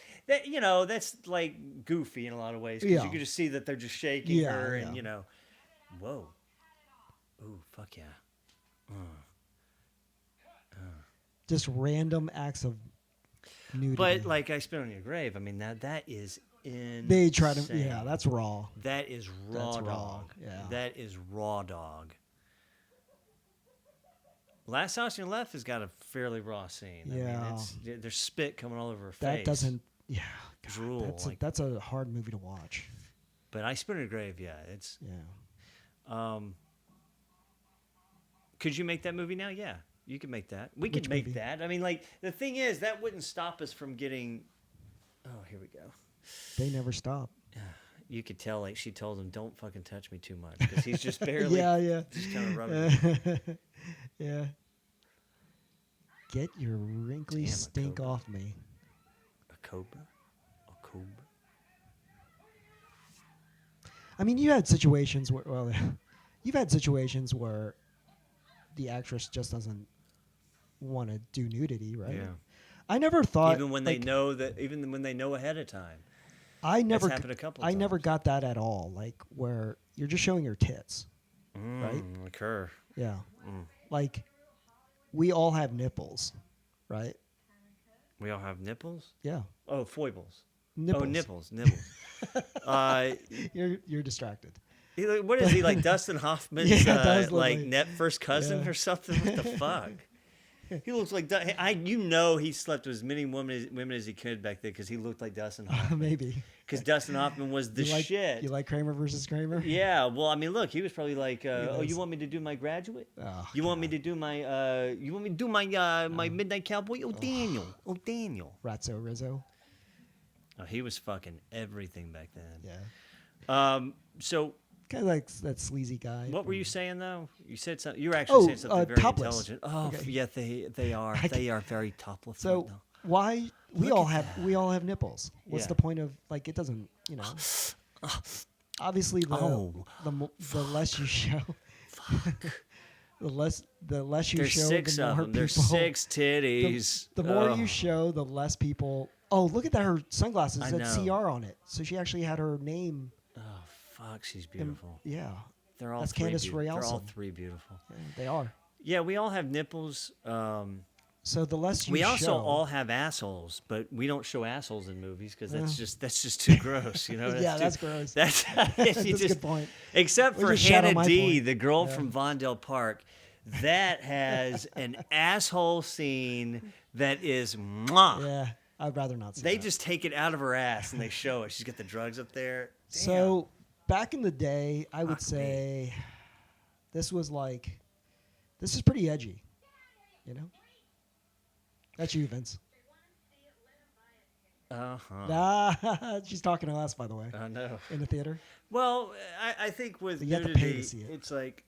like goofy in a lot of ways because Yeah. you can just see that they're just shaking Yeah, her, yeah. and whoa, ooh, fuck yeah. Just random acts of nudity. But like I Spit on Your Grave, I mean that is insane. they try to. Yeah, that's raw. That is raw That's raw, dog. yeah. That is raw dog. Last House on Your Left has got a fairly raw scene. Yeah. I mean, there's spit coming all over her That face. doesn't. Yeah, Drool, that's like- that's a hard movie to watch. But I Spit on Your Grave, yeah. It's. Yeah. Could you make that movie now? Yeah, you could make that. We Which could make movie? that. I mean, like the thing is, that wouldn't stop us from getting. Oh, here we go. They never stop. You could tell, like she told him, "Don't fucking touch me too much," because he's just barely. Yeah. Just kind of rubbing. Yeah. Get your wrinkly Damn, a stink cobra. off me. A cobra. A cobra. I mean, you had situations where, you've had situations where the actress just doesn't want to do nudity, right? Yeah. I never thought, Even when they know that, even when they know ahead of time. I never, happened a couple I never times. got that at all. Like where you're just showing your tits, right? Like her. Yeah. Mm. Like we all have nipples, right? We all have nipples. Yeah. Oh, foibles. Nipples. Oh, nipples. You're distracted. What is he like? Dustin Hoffman's Yeah, it does look like like- net first cousin Yeah. or something? What the fuck? He looks like he slept with as many women as he could back then because he looked like Dustin Hoffman. Maybe. Because Dustin Hoffman was the You like, shit. You like Kramer versus Kramer? Yeah, well, I mean, look, he was probably like, "Oh, is. you want me to do my graduate? Oh, you want me to do my? You want me to do my my Midnight Cowboy? Oh, Daniel. Ratso Rizzo. Oh, he was fucking everything back then. Yeah. So Kind of like that sleazy guy. what were from- you saying though? You said something. You were actually saying something very topless. intelligent. Oh, Okay. yeah, they are. They are very topless. So right now. why we Look all at have we all have nipples? What's Yeah. the point of like it doesn't obviously the less you show the less you There's show six the of more them. There's people- 6 titties. the more Oh. you show the less people Oh, look at that! Her sunglasses I said know. CR on it, so she actually had her name. Oh fuck, she's beautiful. Yeah, They're all that's three Candice beautiful. They're all Ray-Elson. three beautiful. Yeah, they are. Yeah, we all have nipples. So the less you We also show, all have assholes, but we don't show assholes in movies because Yeah. that's just too gross. You know? Yeah, that's too, gross. That's, That's you a good point. Except We for just shat on Hannah my D, point. the girl Yeah. from Vondel Park, that has an asshole scene that is mwah. Yeah, I'd rather not see They that. just take it out of her ass and they show it. She's got the drugs up there. Damn. So back in the day, I would Fuck me. say this is pretty edgy. You know, that's you, Vince. Uh-huh. She's talking to us, by the way, I know. in the theater. Well, I think with You have to nudity, pay to see it. it's like,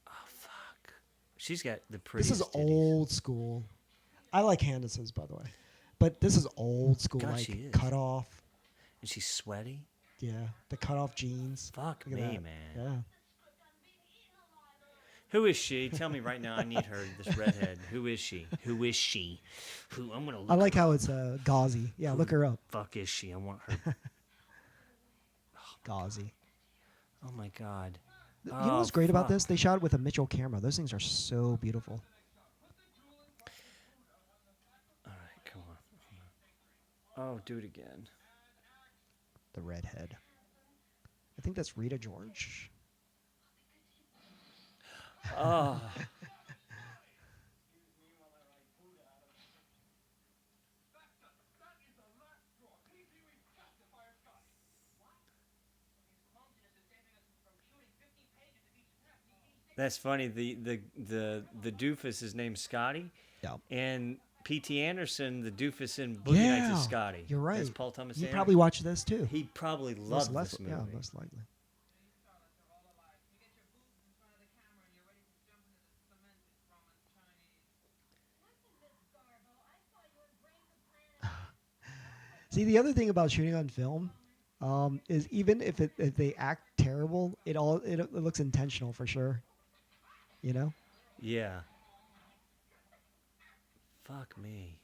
oh fuck, she's got the prettiest. This is titties. old school. I like Candace's, by the way, but this is old school, God, like she is. cut off. And she's sweaty. Yeah, the cut off jeans. Fuck Look at me, that. man. Yeah. Who is she? Tell me right now. I need her. This redhead. Who is she? Who is she? Who? I'm gonna. Look I like her how up. it's gauzy. Yeah, look her up. Fuck is she? I want her. Gauzy. Oh my god. You know what's great fuck. about this? They shot it with a Mitchell camera. Those things are so beautiful. All right, come on. Oh, do it again. The redhead. I think that's Rita George. Oh. That's funny. The doofus is named Scotty, Yeah. and P.T. Anderson, the doofus in Boogie Nights, is Scotty. You're right. That's Paul Thomas He Anderson. probably watched this too. He probably loved this movie. Yeah, most likely. See, the other thing about shooting on film is even if they act terrible, it looks intentional for sure. You know? Yeah. Fuck me.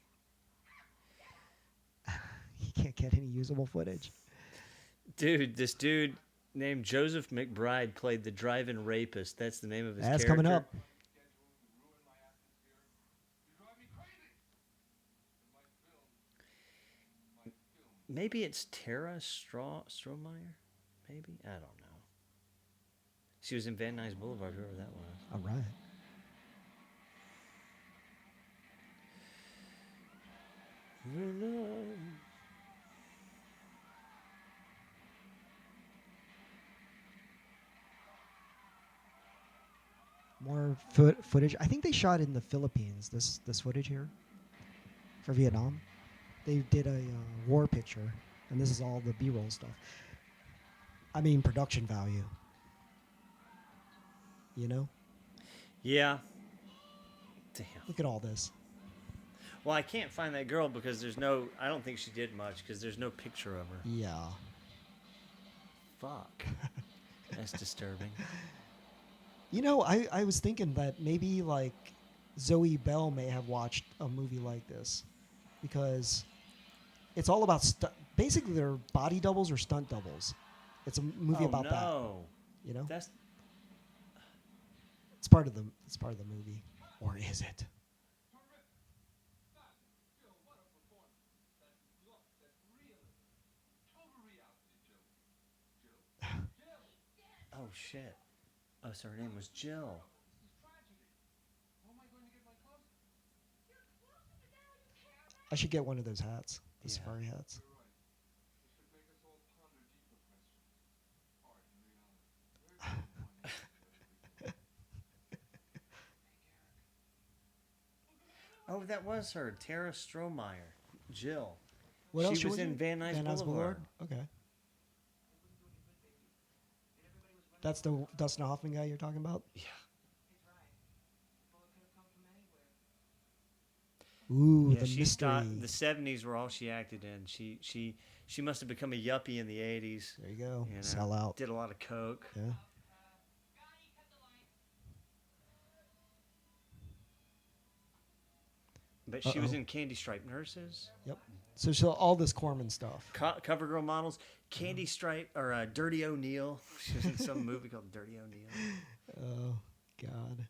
You can't get any usable footage. Dude, this dude named Joseph McBride played the drive-in rapist. That's the name of his That's character. coming up. Maybe it's Tara Strohmeyer? Maybe? I don't know. She was in Van Nuys Boulevard, whoever that was. All right. More footage. I think they shot in the Philippines. This footage here for Vietnam. They did a war picture, and this is all the B-roll stuff. I mean, production value. You know? Yeah. Damn. Look at all this. Well, I can't find that girl because there's no... I don't think she did much because there's no picture of her. Yeah. Fuck. That's disturbing. You know, I was thinking that maybe, like, Zoe Bell may have watched a movie like this because it's all about... basically, they're body doubles or stunt doubles. It's a movie about that. No. You know? That's... It's part of the movie. Or is it? Oh, shit. Oh, so her name was Jill. I should get one of those hats. The Yeah. safari hats. Oh, that was her. Tara Strohmeyer. Jill. What else She was in Van Nuys Boulevard. Okay. That's the Dustin Hoffman guy you're talking about? Yeah. Ooh, Yeah, the she mystery. the 70s were all she acted in. She must have become a yuppie in the 80s. There you go. You know, Sell out. Did a lot of coke. Yeah. But she was in Candy Stripe Nurses. Yep. So she'll all this Corman stuff. CoverGirl models, Candy Stripe or Dirty O'Neill. She was in some movie called Dirty O'Neill. Oh God.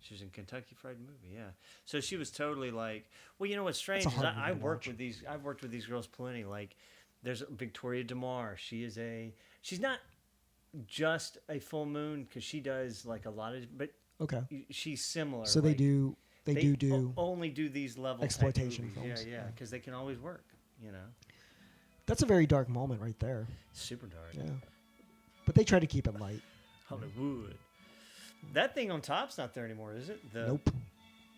She was in Kentucky Fried Movie, yeah. So she was totally like, well, you know what's strange That's a is hard I movie to worked watch. with these. I've worked with these girls plenty. Like, there's Victoria DeMar. She's not just a full moon because she does like a lot of, but Okay. she's similar. So like, they do. only do these level exploitation type movies. films, Yeah, yeah. because they can always work. You know, That's a very dark moment right there. super dark. Yeah. But they try to keep it light. Hollywood. That thing on top's not there anymore, is it? Nope.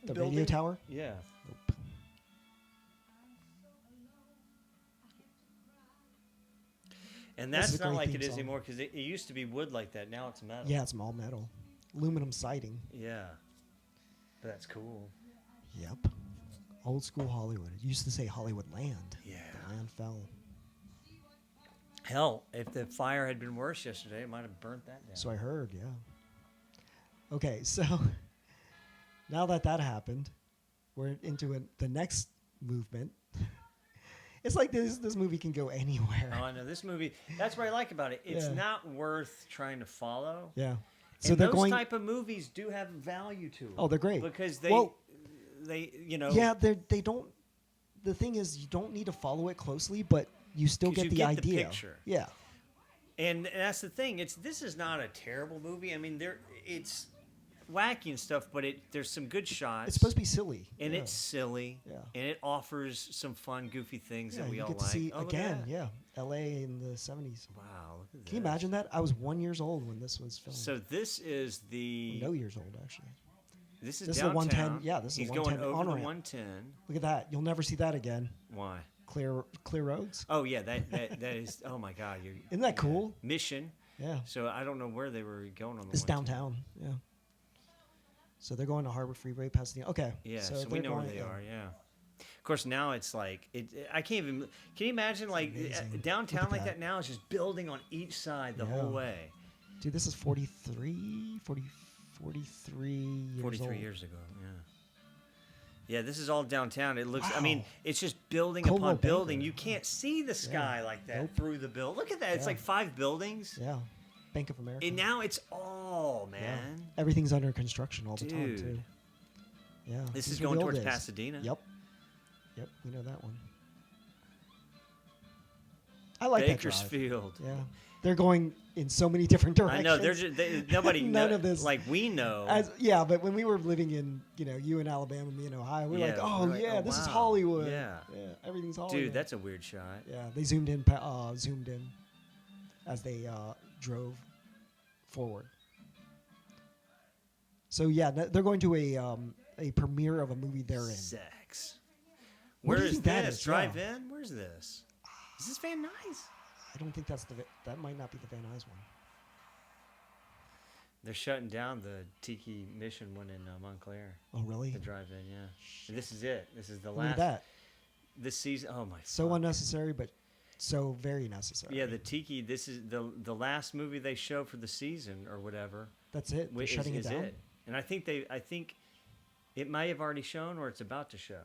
The building? radio tower? Yeah. Nope. And This that's is a not great like theme it is song. anymore because it used to be wood like that. Now it's metal. Yeah, it's all metal. Aluminum siding. Yeah. But that's cool. Yep. Old school Hollywood. It used to say Hollywood land. Yeah. The land fell. Hell, if the fire had been worse yesterday, it might have burnt that down. So I heard, yeah. Okay, so now that happened, we're into the next movement. It's like this movie can go anywhere. Oh, I know. This movie, that's what I like about it. It's Yeah. not worth trying to follow. Yeah. So And they're those going. type of movies do have value to them. Oh, they're great. Because they you know. Yeah, they don't. The thing is, you don't need to follow it closely, but you still 'Cause get you the get the idea. picture. Yeah. And that's the thing. This is not a terrible movie. I mean, it's wacky and stuff, but there's some good shots. It's supposed to be silly. And yeah. it's silly. Yeah. And it offers some fun, goofy things Yeah, that we you all get to like. see Oh, look at again. that. Yeah, L.A. in the 70s. Wow. Look at Can you this. imagine that? I was 1 year old when this was filmed. So this is the. No years old actually. This is this is a downtown. 110 yeah, this is a He's 110 going over on the ramp. 110. Look at that. You'll never see that again. Why? Clear roads. Oh yeah, that is. Oh my God, Isn't that cool? Mission. Yeah. So I don't know where they were going on the. It's 110. downtown. Yeah. So they're going to Harbor Freeway, Pasadena. Okay. Yeah, so we they're know where going- they are. Yeah. Of course, now it's like I can't even. Can you imagine like amazing. downtown Look at like that. that now? It's just building on each side the Yeah. whole way. Dude, this is 43 years 43 old. years ago. Yeah. Yeah, this is all downtown. It looks. I Wow. mean, it's just building Coldwell upon building. Banker. You can't see the sky like that Nope. through the building. Look at that. It's Yeah. like 5 buildings, Yeah. Bank of America. and now it's all Yeah. man. Everything's under construction all the time, Dude. too. Yeah. This these is were going the old towards days. Pasadena. Yep. Yep, we know that one. I like that drive. Bakersfield. Yeah. They're going in so many different directions. I know. They're just nobody. None of this. Like we know. Yeah, but when we were living in, you in Alabama, me in Ohio, we were like, oh, we're like, yeah, oh, this is wow. Hollywood. Yeah. Yeah, everything's Hollywood. Dude, that's a weird shot. Yeah, they zoomed in as they drove forward. So, yeah, they're going to a premiere of a movie they're in. Sex. What do Where you is think that this? is? Drive Yeah. in? Where's this? Is this Van Nuys? I don't think that might not be the Van Nuys one. They're shutting down the Tiki Mission one in Montclair. Oh, really? The drive-in, yeah. And this is it. This is the Look last. at that. This season. Oh my. So fuck. unnecessary, but so very necessary. Yeah, the Tiki. This is the last movie they show for the season or whatever. That's it. They're is- shutting is it down. And I think it might have already shown or it's about to show.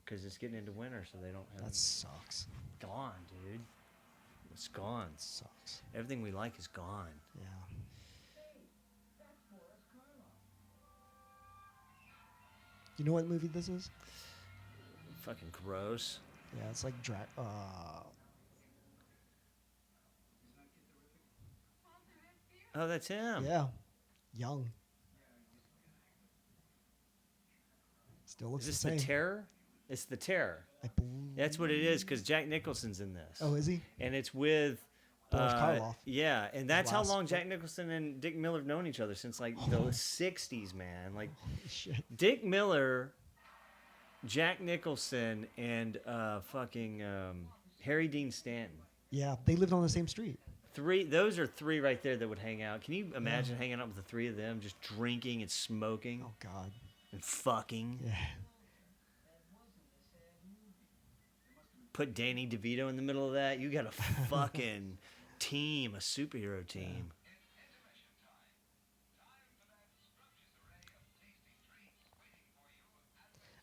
Because it's getting into winter, so they don't have. That sucks. Gone, dude. It's gone. Sucks. Everything we like is gone. Yeah. You know what movie this is? Fucking gross. Yeah, it's like Oh, that's him. yeah, young. Still looks Is this the same. the Terror? It's the Terror. I believe. That's what it is, because Jack Nicholson's in this. Oh, is he? And it's with. Boris Karloff. Yeah, and that's how last- long Jack Nicholson and Dick Miller have known each other since like the 60s, man. Like Shit. Dick Miller, Jack Nicholson, and Harry Dean Stanton. Yeah, they lived on the same street. Those are 3 right there that would hang out. Can you imagine hanging out with the 3 of them, just drinking and smoking Oh God. and fucking? Yeah. Put Danny DeVito in the middle of that. You got a fucking team, a superhero team.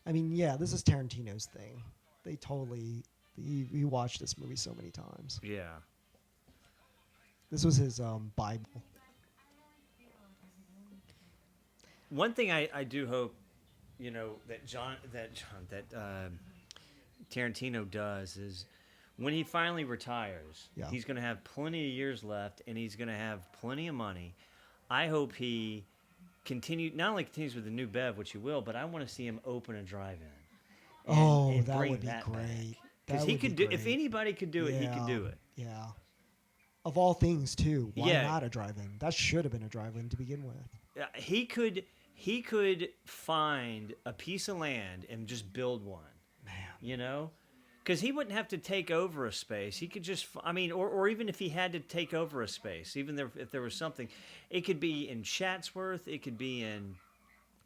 I mean, yeah, this is Tarantino's thing. They totally he watched this movie so many times. Yeah. This was his Bible. One thing I do hope, that Tarantino does is when he finally retires, Yeah. he's going to have plenty of years left, and he's going to have plenty of money. I hope he not only continues with the new Bev, which he will, but I want to see him open a drive-in. And That bring would be that great. Because he could do. If anybody could do it, he could do it. Yeah. Of all things, too. Why Yeah. not a drive-in? That should have been a drive-in to begin with. He could find a piece of land and just build one. Man. Because he wouldn't have to take over a space. He could just, or even if he had to take over a space, even if there was something, it could be in Chatsworth, it could be in,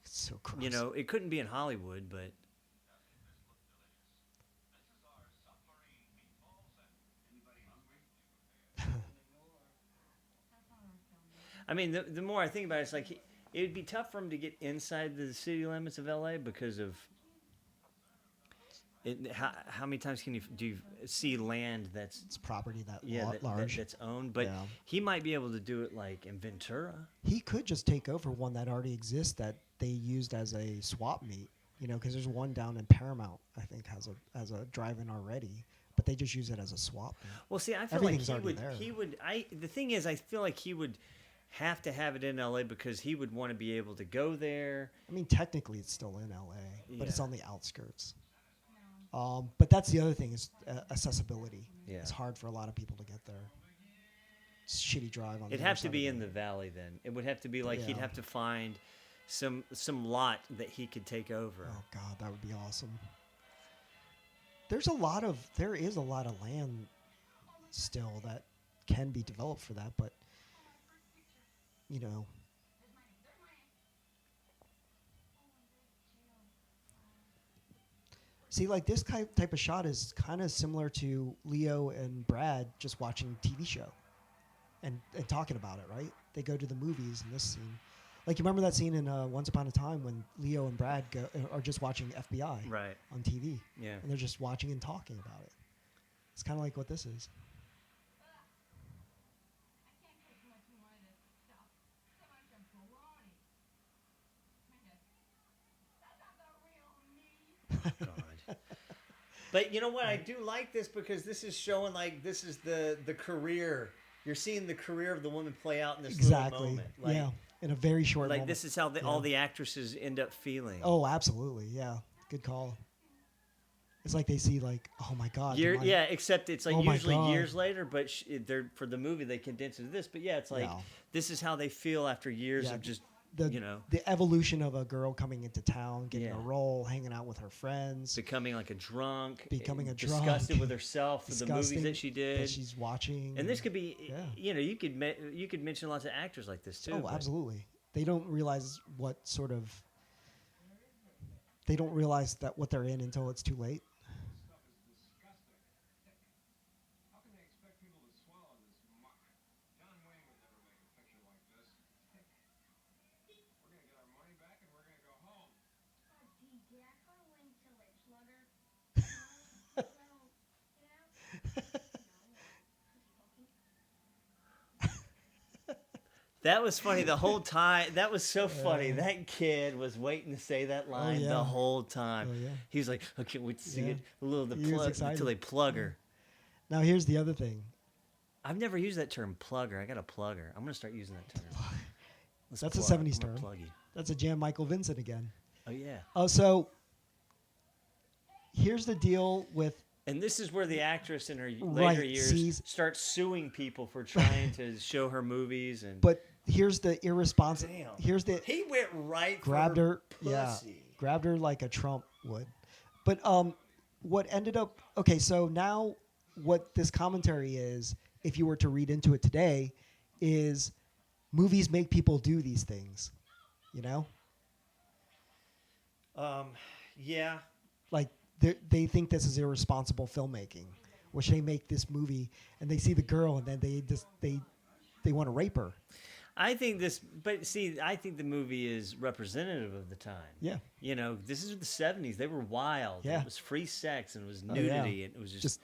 It's so gross. it couldn't be in Hollywood, but. The more I think about it, it's like it would be tough for him to get inside the city limits of LA because of. How many times do you see land that's It's property large that's owned? But Yeah. he might be able to do it like in Ventura. He could just take over one that already exists that they used as a swap meet. Because there's one down in Paramount, I think, has a drive-in already, but they just use it as a swap meet. Well, see, I feel Everything's like already he there. would. The thing is, I feel like he would have to have it in LA because he would want to be able to go there. I mean, technically, it's still in LA, but it's Yeah. on the outskirts. But that's the other thing is accessibility. Yeah. It's hard for a lot of people to get there. It's a shitty drive on. It'd the have other to side be of in the valley then. It would have to be like he'd Yeah. have to find some lot that he could take over. Oh God, that would be awesome. There is a lot of land still that can be developed for that, but see, like this type of shot is kind of similar to Leo and Brad just watching TV show and talking about it, right? They go to the movies in this scene. Like, you remember that scene in Once Upon a Time when Leo and Brad are just watching FBI Right. on TV. Yeah. And they're just watching and talking about it. It's kind of like what this is. God. But you know what? I do like this because this is showing like this is the career. You're seeing the career of the woman play out in this little moment. Like, yeah. In a very short Like moment. this is how all the actresses end up feeling. Oh, absolutely. Yeah. Good call. It's like they see like, oh my God. Yeah, except it's like Oh my usually God. years later, but they're for the movie they condense it to this. But yeah, it's like Yeah. this is how they feel after years Yeah, of just the evolution of a girl coming into town, getting Yeah. a role, hanging out with her friends, becoming like a drunk, Becoming a disgusted drunk, with herself for the disgusting movies that she did. that she's watching. And this could be, Yeah. you could mention lots of actors like this too. Oh, but- absolutely. They don't realize they don't realize that what they're in until it's too late. Stuff is disgusting. How can they expect people to swallow this muck? John Wayne would never make a picture like this. We're going to get our money back and we're going to go home. That was funny the whole time. That was so funny. That kid was waiting to say that line yeah. the whole time. Oh, yeah. He was like, I can't wait to see Yeah. it. A little He was excited. until they plug her. Now here's the other thing. I've never used that term, plugger. I got a plugger. I'm gonna start using that term. Let's That's a plug. 70s I'm gonna term. Plug you. That's a Jan Michael Vincent again. Oh yeah. Oh, so here's the deal with And this is where the actress in her later Right, years sees- starts suing people for trying to show her movies and. but here's the irresponsible. Damn. Here's the He went right grabbed for her. pussy. Yeah, grabbed her like a Trump would. But what ended up okay? So now what this commentary is, if you were to read into it today, is movies make people do these things. You know, Yeah. like they think this is irresponsible filmmaking, which they make this movie and they see the girl and then they want to rape her. I think this, but see, I think the movie is representative of the time. Yeah. You know, this is the 70s. They were wild. Yeah. It was free sex and it was Oh, yeah. nudity. And it was Just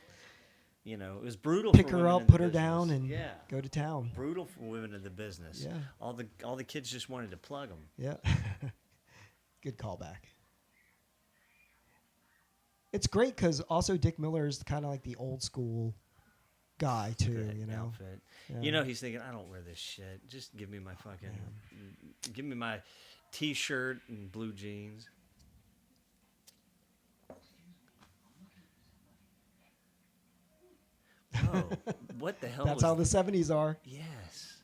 you know, it was brutal pick for her women up, in put the her down, business. and yeah. go to town. Brutal for women in the business. Yeah. All the kids just wanted to plug them. Yeah. Good callback. It's great because also Dick Miller is kind of like the old school guy too. Good You know. outfit. Yeah. You know, he's thinking, I don't wear this shit. Just give me my fucking, give me my t-shirt and blue jeans. Oh, what the hell? That's was how the '70s are. Yes.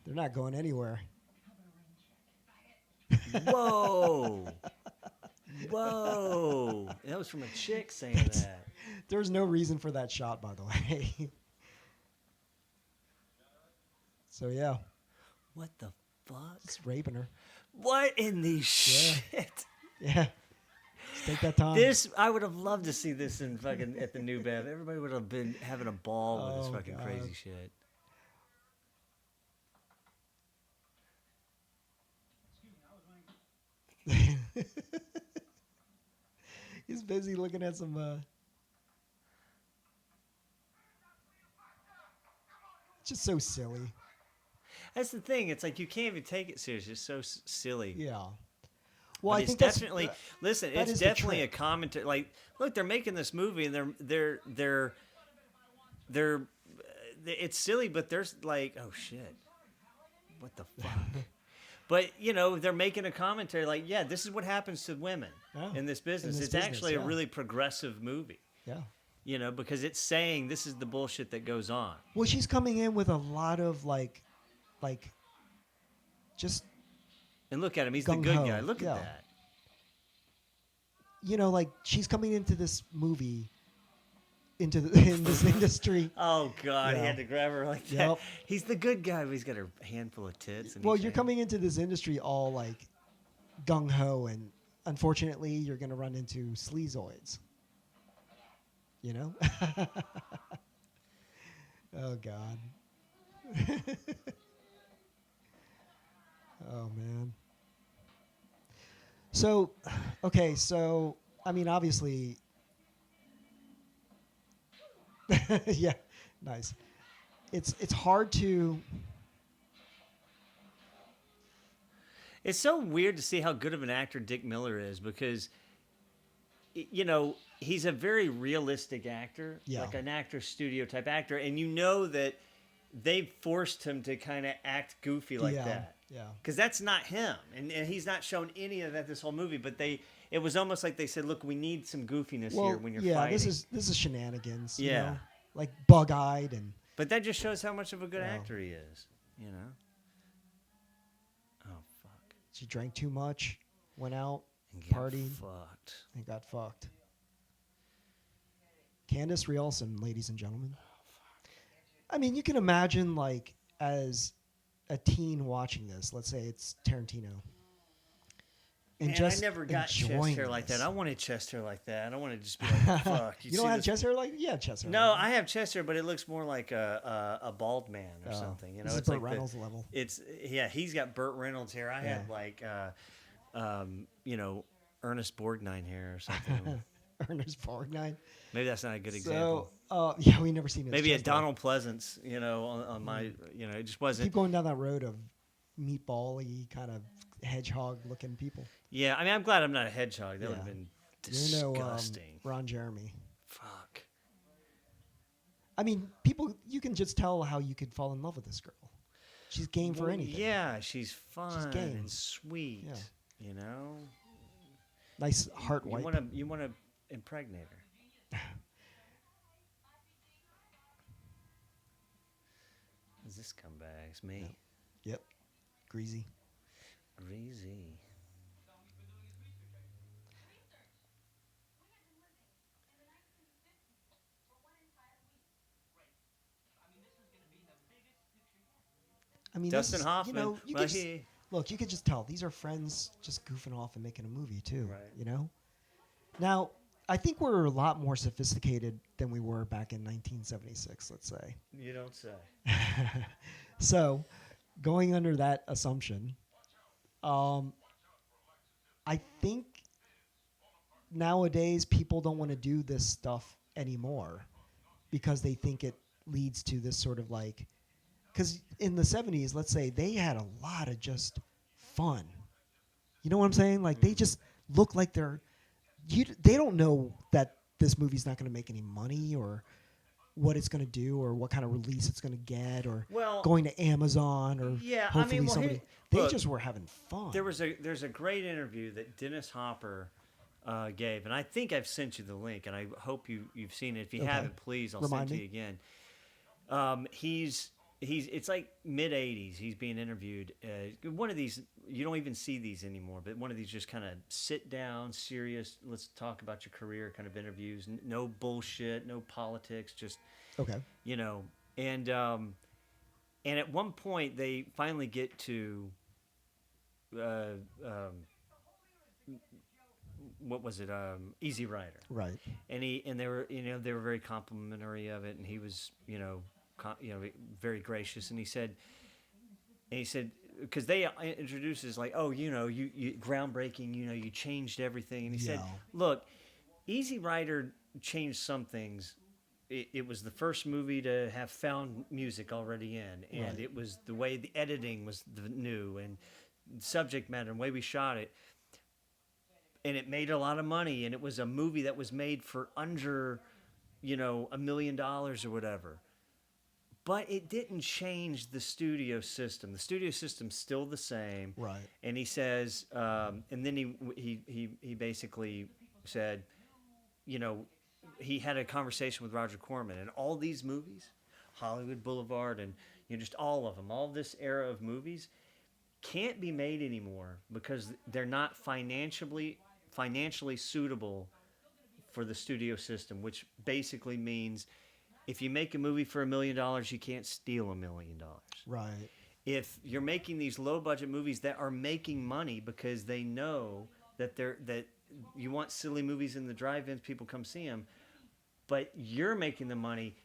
They're not going anywhere. Whoa. Whoa. That was from a chick saying that. There's no reason for that shot, by the way. So yeah, What the fuck? it's raping her. What in the shit? Yeah. Just take that time. This, I would have loved to see this in fucking at the New Bev. Everybody would have been having a ball with this Oh, fucking God. crazy shit. He's busy looking at some. It's just so silly. That's the thing. It's like you can't even take it serious. It's so silly. Yeah. But Well, I it's think that's definitely listen. that It's is the definitely a trick. commentary. Like, look, they're making this movie, and they're it's silly, but there's like, oh shit, what the fuck? But you know, they're making a commentary. Like, yeah, this is what happens to women Yeah, in this business. in this It's business, actually a yeah. really progressive movie. Yeah. You know, because it's saying this is the bullshit that goes on. Well, she's coming in with a lot of like, just And look at him; he's the good Gung-ho, guy. Look yeah. at that. you know, like she's coming into this movie, in this industry. Oh God, he Yeah. had to grab her like that. Yep. He's the good guy, but he's got a handful of tits. And Well, he's you're like- coming into this industry all like gung ho, and unfortunately, you're going to run into sleazoids. You know? Oh God. Oh man. So, okay, so I mean, obviously, yeah, nice. It's hard to. It's so weird to see how good of an actor Dick Miller is because, you know, he's a very realistic actor, Yeah. like an actor studio type actor, and you know that they forced him to kind of act goofy like Yeah, that. yeah. Because that's not him, and he's not shown any of that this whole movie. But it was almost like they said, "Look, we need some goofiness here when you're yeah, fighting." this is shenanigans. You Yeah. know? Like bug-eyed and. But that just shows how much of a good Yeah. actor he is, you know. Oh fuck! She drank too much, went out, And get partied, fucked. and got fucked. Candace Rielson, ladies and gentlemen. I mean, you can imagine, like, as a teen watching this, let's say it's Tarantino. And Man, just I never got chest enjoying hair like this. that. I wanted chest hair like that. I don't want to just be like, fuck. You don't see have this- chest hair like yeah, chest hair. No, like I have chest hair, but it looks more like a bald man or Oh, something. You know, this is it's Burt like Reynolds level. It's yeah, he's got Burt Reynolds hair. I had Yeah. like, you know, Ernest Borgnine hair or something. Ernest Borgnine. Maybe that's not a good example. So, yeah, we never seen his Maybe a chest hair. Donald Pleasance. You know, on my, you know, it just wasn't. Keep going down that road of meatball-y kind of hedgehog-looking people. Yeah, I mean, I'm glad I'm not a hedgehog. That would have Yeah. been You're no disgusting. Ron Jeremy. Fuck. I mean, people, you can just tell how you could fall in love with this girl. She's game for Well, anything. Yeah, she's fun game. and sweet. Yeah. You know, Nice heart you wipe. want to impregnate her. Is this scumbag? It's me. Yep. Greasy. Greasy. I mean, Dustin this is, Hoffman. You know, you well, could just, look, you could just tell these are friends just goofing off and making a movie too. Right. You know. Now, I think we're a lot more sophisticated than we were back in 1976. Let's say. you don't say. So, going under that assumption, um, I think nowadays people don't want to do this stuff anymore because they think it leads to this sort of like, because in the 70s, let's say, they had a lot of just fun. You know what I'm saying? Like they just look like they don't know that this movie's not going to make any money or what it's going to do or what kind of release it's going to get or Well, going to Amazon or yeah, I hopefully mean, well, somebody. here- They look, just were having fun. there's a great interview that Dennis Hopper gave, and I think I've sent you the link, and I hope you've seen it. If you Okay. haven't, please, I'll Remind send it to me. you again. He's it's like mid 80s. He's being interviewed. One of these, you don't even see these anymore, but one of these just kind of sit down, serious, let's talk about your career kind of interviews. No bullshit, no politics, just Okay. you know. And at one point they finally get to uh, what was it? Easy Rider. Right. And they were they were very complimentary of it, and he was very gracious, and he said because they introduces like, oh, you groundbreaking, you changed everything, and he said, Yeah. look, Easy Rider changed some things. It was the first movie to have found music already in, and Right. it was the way the editing was new, and subject matter and the way we shot it, and it made a lot of money, and it was a movie that was made for under $1 million or whatever. But it didn't change the studio system. The studio system's still the same. Right. And he says, and then he basically said, he had a conversation with Roger Corman, and all these movies, Hollywood Boulevard, and just all of them, all this era of movies, can't be made anymore because they're not financially suitable for the studio system, which basically means if you make a movie for $1 million, you can't steal $1 million. Right. If you're making these low budget movies that are making money because they know that you want silly movies in the drive-ins, people come see them, but you're making the money.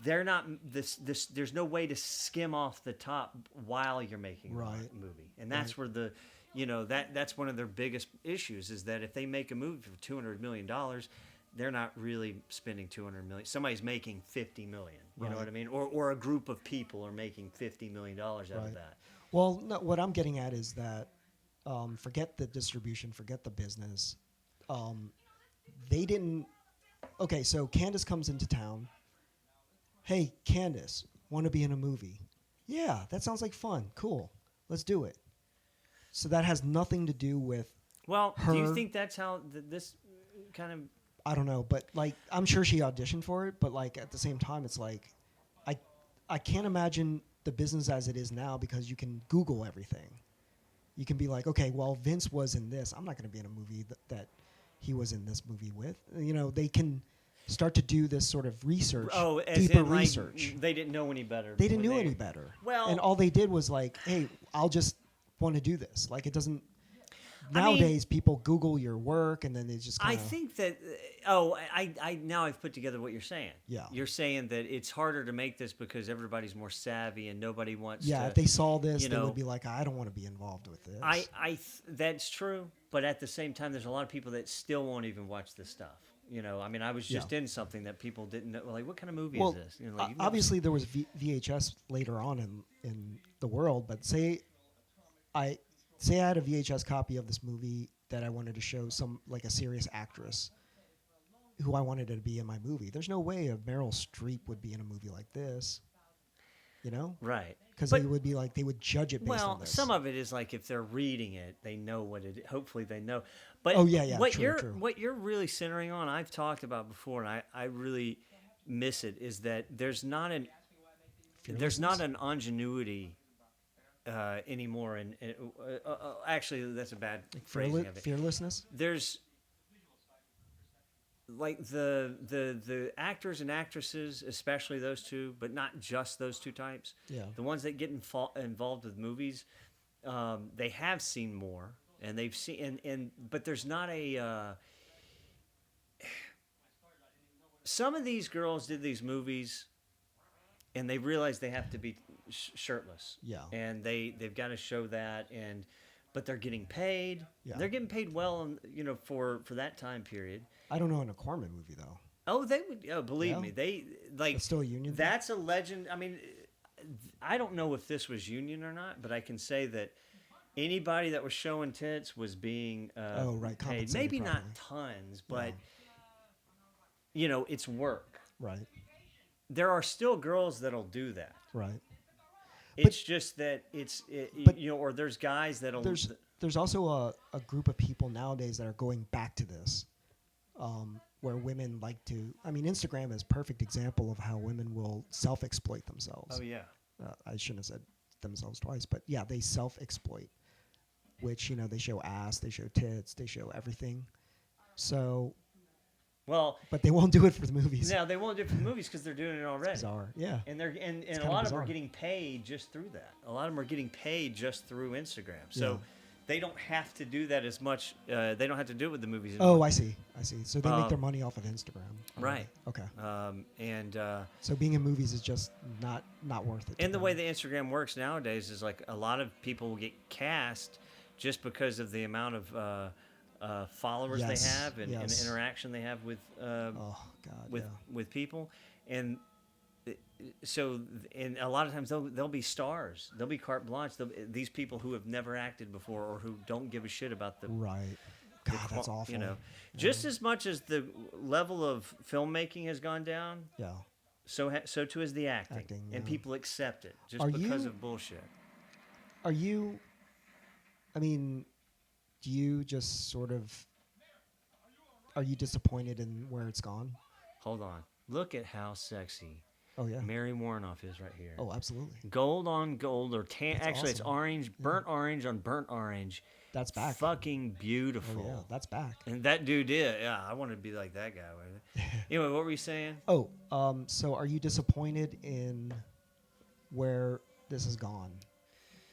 They're not there's no way to skim off the top while you're making Right. a movie, and that's where that's one of their biggest issues is that if they make a movie for $200 million, they're not really spending $200 million. Somebody's making $50 million. You know Right. what I mean? Or a group of people are making $50 million out Right. of that. Well, no, what I'm getting at is that forget the distribution, forget the business. They didn't. Okay, so Candace comes into town. Hey, Candace, want to be in a movie? Yeah, that sounds like fun. Cool. Let's do it. So that has nothing to do with, Well, do you Her- think that's how this kind of I don't know, but like I'm sure she auditioned for it, but like at the same time it's like I can't imagine the business as it is now because you can Google everything. You can be like, okay, well, Vince was in this. I'm not going to be in a movie that he was in this movie with. They can start to do this sort of research, as deeper in, like, research. they didn't know any better. They didn't when know any better. Well- and all they did was like, hey, I'll just want to do this. Like it doesn't. I mean- Nowadays, people Google your work and then they just. I Kinda, think that I now I've put together what you're saying. Yeah. You're saying that it's harder to make this because everybody's more savvy and nobody wants Yeah, to. if they saw this, you they know, would be like, I don't want to be involved with this. That's true, but at the same time, there's a lot of people that still won't even watch this stuff. I mean, I was just in something that people didn't know. Like, what kind of movie is this? Like, you've never obviously there was VHS later on in the world, but say I had a VHS copy of this movie that I wanted to show like a serious actress who I wanted to be in my movie. There's no way a Meryl Streep would be in a movie like this, right. because But- they would be like they would judge it based on Well, this. some of it is like if they're reading it, they know what it. Hopefully, they know. But Oh, yeah, what true, true. what you're really centering on, I've talked about before, and I really miss it. Is that there's not an ingenuity anymore, and actually, that's a bad phrasing of it. Fearlessness. There's like the actors and actresses, especially those two, but not just those two types. Yeah. The ones that get involved with movies, they have seen more, and they've seen, but there's not a. Some of these girls did these movies, and they realize they have to be shirtless. Yeah. And they've got to show that, but they're getting paid. Yeah. They're getting paid well, for that time period. I don't know in a Corman movie though. Oh, they would. Oh, believe Yeah? me, they like. It's still a union thing? That's a legend. I mean, I don't know if this was union or not, but I can say that anybody that was showing tits was being paid. compensated Maybe properly. not tons, but it's work. Right. There are still girls that'll do that. Right. It's just that or there's guys that'll. There's also a group of people nowadays that are going back to this, where women like to. I mean, Instagram is a perfect example of how women will self-exploit themselves. Oh yeah. I shouldn't have said themselves twice, but yeah, they self-exploit, which they show ass, they show tits, they show everything. So. Well, but they won't do it for the movies. No, they won't do it for the movies because they're doing it already. It's bizarre, yeah. And they're and a lot of them are getting paid just through that. A lot of them are getting paid just through Instagram. So they don't have to do that as much. They don't have to do it with the movies. Oh, I see. So they make their money off of Instagram. Right. Okay. So being in movies is just not worth it. And the way the Instagram works nowadays is like a lot of people will get cast just because of the amount of followers they have and interaction they have with with people, and so and a lot of times they'll be stars, they'll be carte blanche. These people who have never acted before or who don't give a shit about the right. God, that's awful. Just as much as the level of filmmaking has gone down, so too is the acting and people accept it just because of bullshit. Are you? I mean. Do you just sort of, are you disappointed in where it's gone? Hold on. Look at how sexy Mary Warnoff is right here. Oh, absolutely. Gold on gold or tan. Actually, awesome. It's orange, burnt orange on burnt orange. That's back. Fucking beautiful. Oh, yeah, that's back. And that dude did. Yeah, I wanted to be like that guy. Anyway, what were you saying? Oh, so are you disappointed in where this has gone,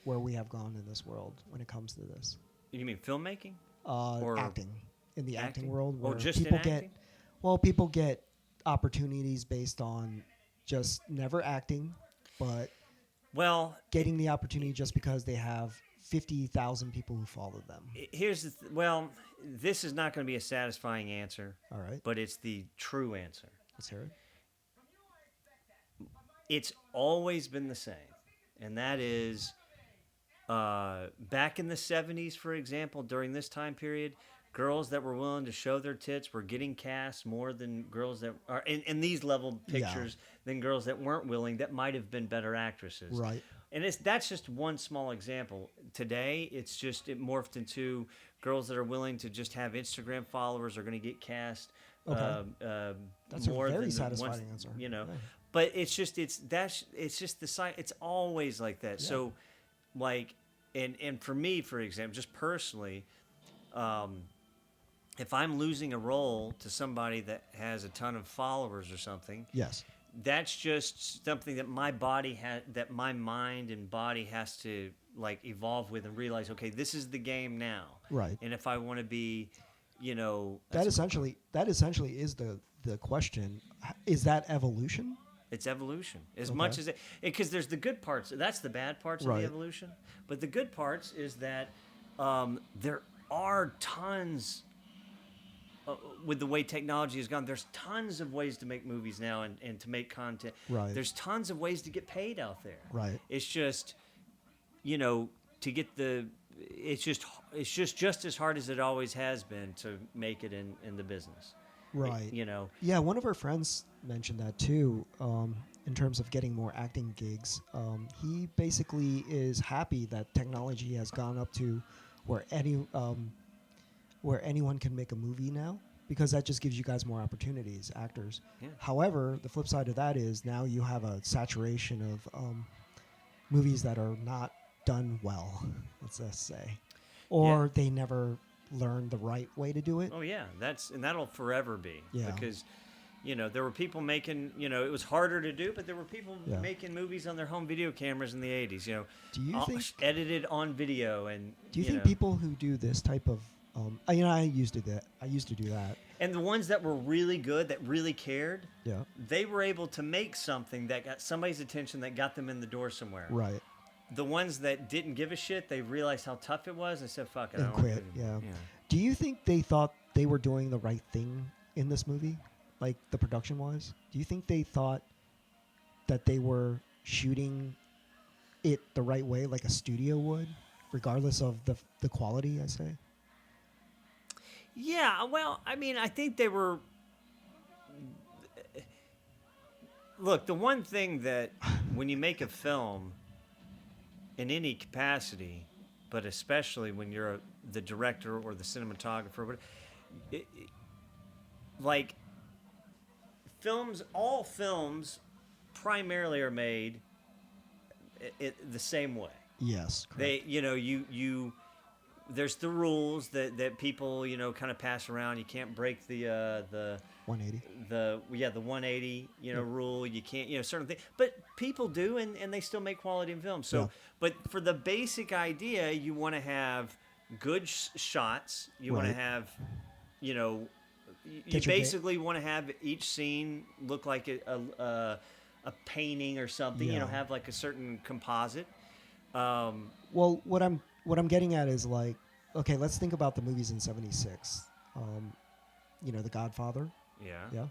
where we have gone in this world when it comes to this? You mean filmmaking? Or acting. In the acting world, where just people in acting? people get opportunities based on just never acting, but getting the opportunity just because they have 50,000 people who follow them. Here's this is not going to be a satisfying answer. All right. But it's the true answer. Let's hear it. It's always been the same, and that is back in the 70s, for example, during this time period, girls that were willing to show their tits were getting cast more than girls that are in these level pictures than girls that weren't willing, that might have been better actresses. Right. And that's just one small example. Today, it morphed into girls that are willing to just have Instagram followers are going to get cast. Okay. That's more a very than satisfying answer. But it's just the side. It's always like that. Yeah. So, and for me, for example, just personally, if I'm losing a role to somebody that has a ton of followers or something, that's just something that my body that my mind and body has to evolve with and realize. Okay, this is the game now. Right. And if I want to be, that essentially is the question. Is that evolution? It's evolution. As much as because there's the good parts. That's the bad parts of the evolution. But the good parts is that there are tons. With the way technology has gone, there's tons of ways to make movies now and to make content. Right. There's tons of ways to get paid out there. Right. It's just, to get it's just as hard as it always has been to make it in the business. Right. Yeah, one of our friends mentioned that too, in terms of getting more acting gigs. He basically is happy that technology has gone up to where anyone can make a movie now, because that just gives you guys more opportunities, actors. Yeah. However, the flip side of that is now you have a saturation of movies that are not done well, let's just say, or they never learned the right way to do it. Oh yeah, that'll forever be. Yeah. Because there were people making, it was harder to do, but there were people making movies on their home video cameras in the 80s, Do you think edited on video and do you think people who do this type of I used to do that. And the ones that were really good, that really cared, Yeah. they were able to make something that got somebody's attention, that got them in the door somewhere. Right. The ones that didn't give a shit, they realized how tough it was and said, fuck it, I And don't quit. Yeah. Do you think they thought they were doing the right thing in this movie, like the production wise? Do you think they thought that they were shooting it the right way, like a studio would, regardless of the quality? I say. Yeah, well, I mean, I think they were. Look, the one thing that when you make a film in any capacity, but especially when you're the director or the cinematographer, like films, all films primarily are made the same way. Yes. Correct. They, you there's the rules that people, kind of pass around. You can't break the 180. the 180 rule. You can't, certain things, but people do, and they still make quality in film. So, Yeah. but for the basic idea, you want to have good shots. You want to Right. have, you Get your basically want to have each scene look like a painting or something. Yeah. Have like a certain composite. Well, what I'm getting at is like, okay, let's think about the movies in '76. The Godfather. Yeah. Yeah.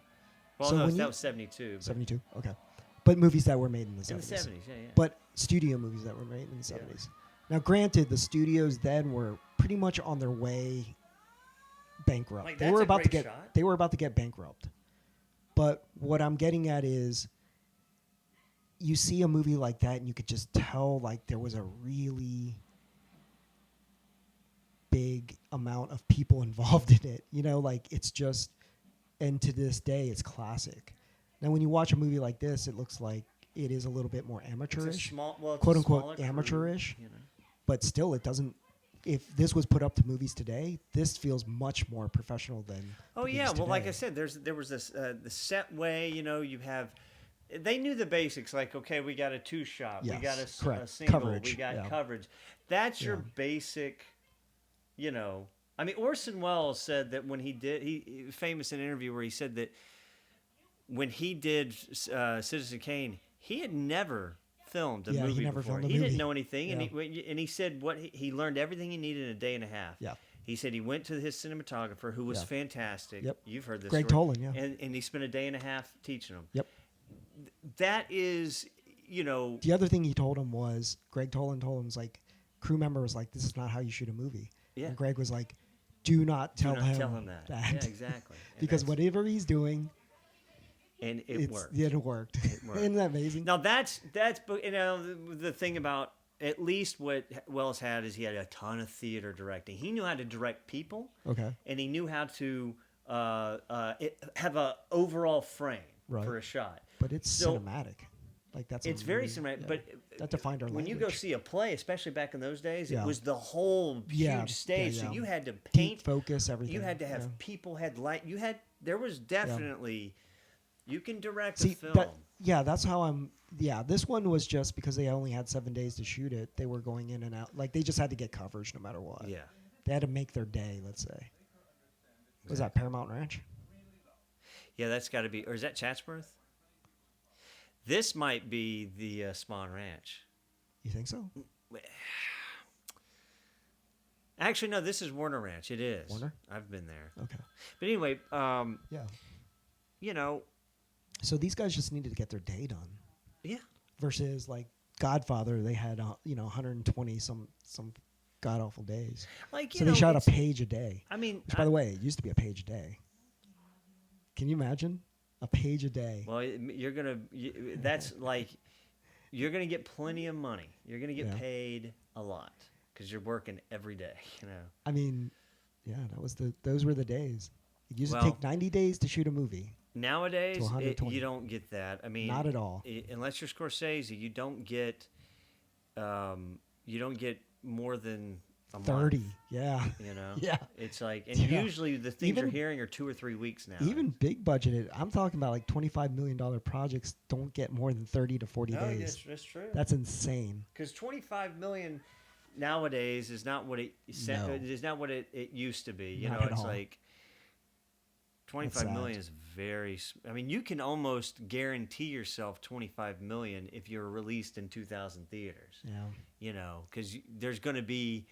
Well, So no, when that you- was 72. But '72. Okay. But movies that were made in the in the 70s. 70s, yeah. But studio movies that were made in the 70s. Now, granted, the studios then were pretty much on their way bankrupt. Like, they that's were a about to great get shot. they were about to get bankrupt. But what I'm getting at is, you see a movie like that and you could just tell like there was a really big amount of people involved in it. Like it's just, and to this day it's classic. Now when you watch a movie like this, it looks like it is a little bit more It's a amateurish, small, well, it's quote a unquote smaller crew, amateurish, you know. but still it doesn't. If this was put up to movies today, this feels much more professional than. Oh the yeah, movies well, like I today. said, there was this the set way. You have. They knew the basics, like okay, we got a two shot, we Yes, got a correct. single, Coverage, we got yeah. coverage. That's your Yeah. basic. I mean, Orson Welles said that when he famous in an interview where he said that when he did Citizen Kane, he had never filmed a Yeah, he movie never before. filmed a He didn't movie. know anything, Yeah. and he said he learned everything he needed in a day and a half. Yeah. He said he went to his cinematographer, who was Yeah. fantastic. Yep. You've heard this. Greg story. Tolan, yeah. And he spent a day and a half teaching him. Yep. That is, The other thing he told him was, Greg Tolan told him, was like, crew member was like, this is not how you shoot a movie. Yeah. And Greg was like, do not tell him that. Yeah, exactly. And because that's- whatever he's doing, and it worked. It worked. worked. Isn't that amazing? Now that's the thing about at least what Wells had is he had a ton of theater directing. He knew how to direct people, Okay. and he knew how to have a overall frame Right. for a shot. But it's So- cinematic. Like that's. It's very cinematic, yeah. but that defined our when language. you go see a play, especially back in those days, Yeah. it was the whole huge Yeah, stage. yeah, So yeah. you had to deep paint, focus, everything. you had to have yeah. people had light. There was definitely you can direct a See, film. that's how I'm. Yeah, this one was just because they only had 7 days to shoot it. They were going in and out. Like they just had to get coverage no matter what. Yeah. They had to make their day. Let's say. Was that Paramount Ranch? Yeah, that's got to be, or is that Chatsworth? This might be the Spawn Ranch. You think so? Actually, no, this is Warner Ranch. It is. Warner? I've been there. Okay. But anyway, Yeah. So these guys just needed to get their day done. Yeah. Versus like Godfather, they had 120 some god awful days. Like, So they shot a page a day. I mean, Which, by the way, it used to be a page a day. Can you imagine a page a day? well, that's like, you're going to get plenty of money. You're going to get Yeah. paid a lot because you're working every day, I mean, yeah, those were the days. It used Well- to take 90 days to shoot a movie. Nowadays, 120. you don't get that. I mean, Not at all. Unless you're Scorsese, you don't get more than a 30. month. Yeah. Yeah. It's like, and Yeah. usually the things you're Even- hearing are 2 or 3 weeks now. Even big budgeted, I'm talking about like $25 million projects don't get more than 30 to 40 days. that's true. That's insane. Because $25 million nowadays is not what it No. is not what it used to be. Not know, at it's all. like 25 million sad. is very. I mean, you can almost guarantee yourself 25 million if you're released in 2,000 theaters. Yeah. You know, because there's going to be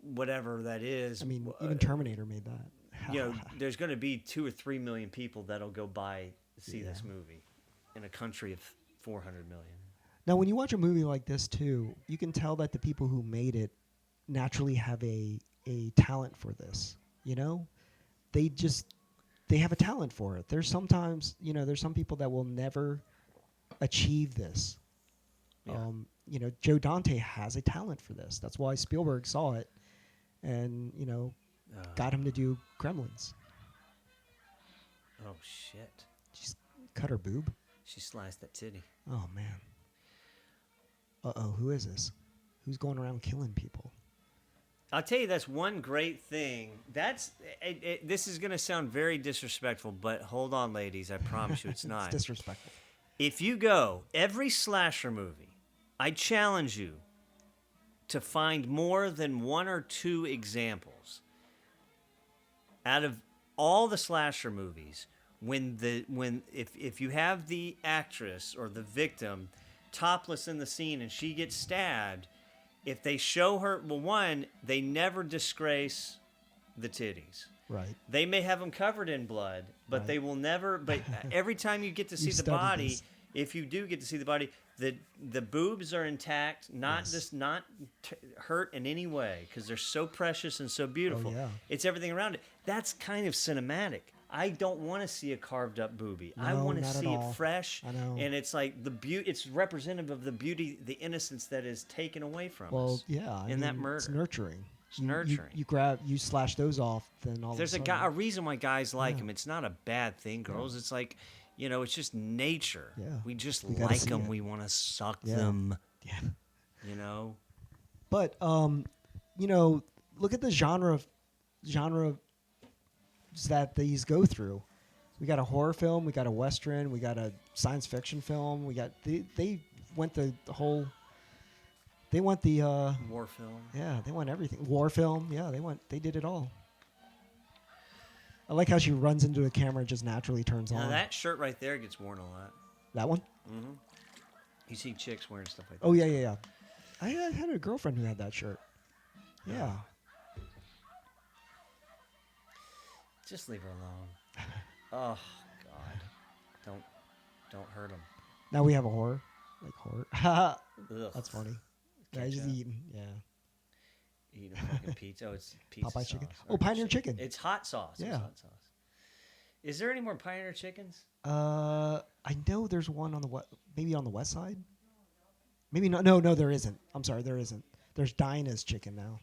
whatever that is. I mean, even Terminator made that. You know, there's going to be 2 or 3 million people that'll go see this Yeah. movie in a country of 400 million. Now, when you watch a movie like this too, you can tell that the people who made it naturally have a talent for this. You know, they have a talent for it. There's sometimes, you know, there's some people that will never achieve this. Yeah. You know, Joe Dante has a talent for this. That's why Spielberg saw it and, you know, got him to do Gremlins. Oh shit! Just cut her boob. She sliced that titty. Oh, man. Uh-oh, who is this? Who's going around killing people? I'll tell you, that's one great thing. This is going to sound very disrespectful, but hold on, ladies. I promise you it's not. It's disrespectful. If you go every slasher movie, I challenge you to find more than 1 or 2 examples out of all the slasher movies if you have the actress or the victim topless in the scene and she gets stabbed, if they show her, well, one, they never disgrace the titties. Right. They may have them covered in blood, but Right. they will never. But every time you get to see You've the studied body, this. if you do get to see the body, the boobs are intact, not hurt in any way, because they're so precious and so beautiful. Oh, yeah. It's everything around it. That's kind of cinematic. I don't want to see a carved up boobie. I No, want to not at see all. it fresh. I know. And it's like the beauty. It's representative of the beauty, the innocence that is taken away from Well, us. yeah. I in that mean, murder. It's nurturing. It's nurturing. You slash those off, then all There's of a a sudden. reason why guys like Yeah. them. It's not a bad thing, girls. It's like, you know, it's just nature. Yeah. We just We gotta like see them. it. We want to suck Yeah. them. Yeah. You know. But you know, look at the genre that these go through. We got a horror film, we got a western, we got a science fiction film. We got they went the whole. They went the War film. yeah, they went everything. War film, yeah, they did it all. I like how she runs into the camera and just naturally turns Now on. that shirt right there gets worn a lot. That one? Mm-hmm. You see chicks wearing stuff like that. Oh yeah. I had a girlfriend who had that shirt. Yeah. Just leave her alone. Oh God, don't hurt them. Now we have a horror, like horror. Ugh. That's funny. Yeah, he's just Ketchup. eating. Yeah. Eating a fucking pizza. Oh, it's pizza Popeye sauce. chicken. Or Oh, Pioneer chicken. It's hot sauce. It's Yeah. hot sauce. Is there any more Pioneer chickens? I know there's one on the maybe on the west side. Maybe not. No, there isn't. I'm sorry, there isn't. There's Dinah's chicken now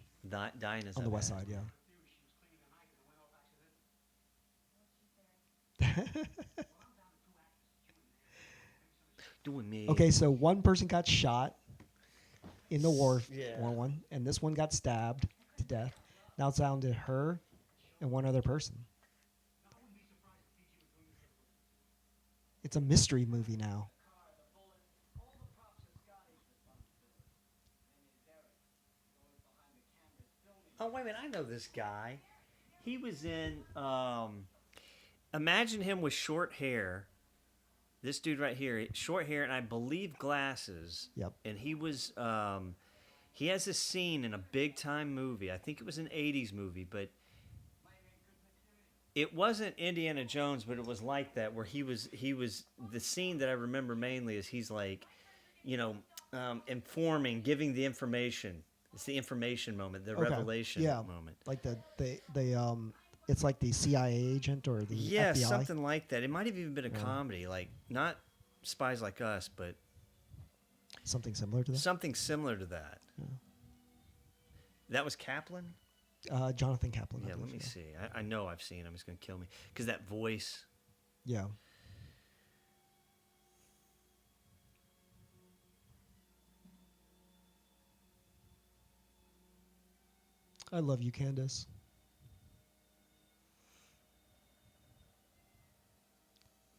Dinah's on the west side. Yeah. Doing me. Okay, so one person got shot in the war Yeah. one, and this one got stabbed to death. Now it's down to her and one other person. It's a mystery movie now. Oh wait a minute! I know this guy. He was in. Imagine him with short hair. This dude right here, short hair, and I believe glasses. Yep. And he was. He has a scene in a big time movie. I think it was an '80s movie, but it wasn't Indiana Jones, but it was like that, where he was. The scene that I remember mainly is he's like, you know, informing, giving the information. It's the information moment, the Okay. revelation Yeah. moment. Like the it's like the CIA agent or the Yeah, FBI. something like that. It might have even been a comedy, like not Spies Like Us, but Something similar to that. something similar to that. That was Kaplan? Jonathan Kaplan. I Yeah, let believe, me see. I know I've seen him. It's going to kill me. Because that voice. Yeah. I love you, Candace.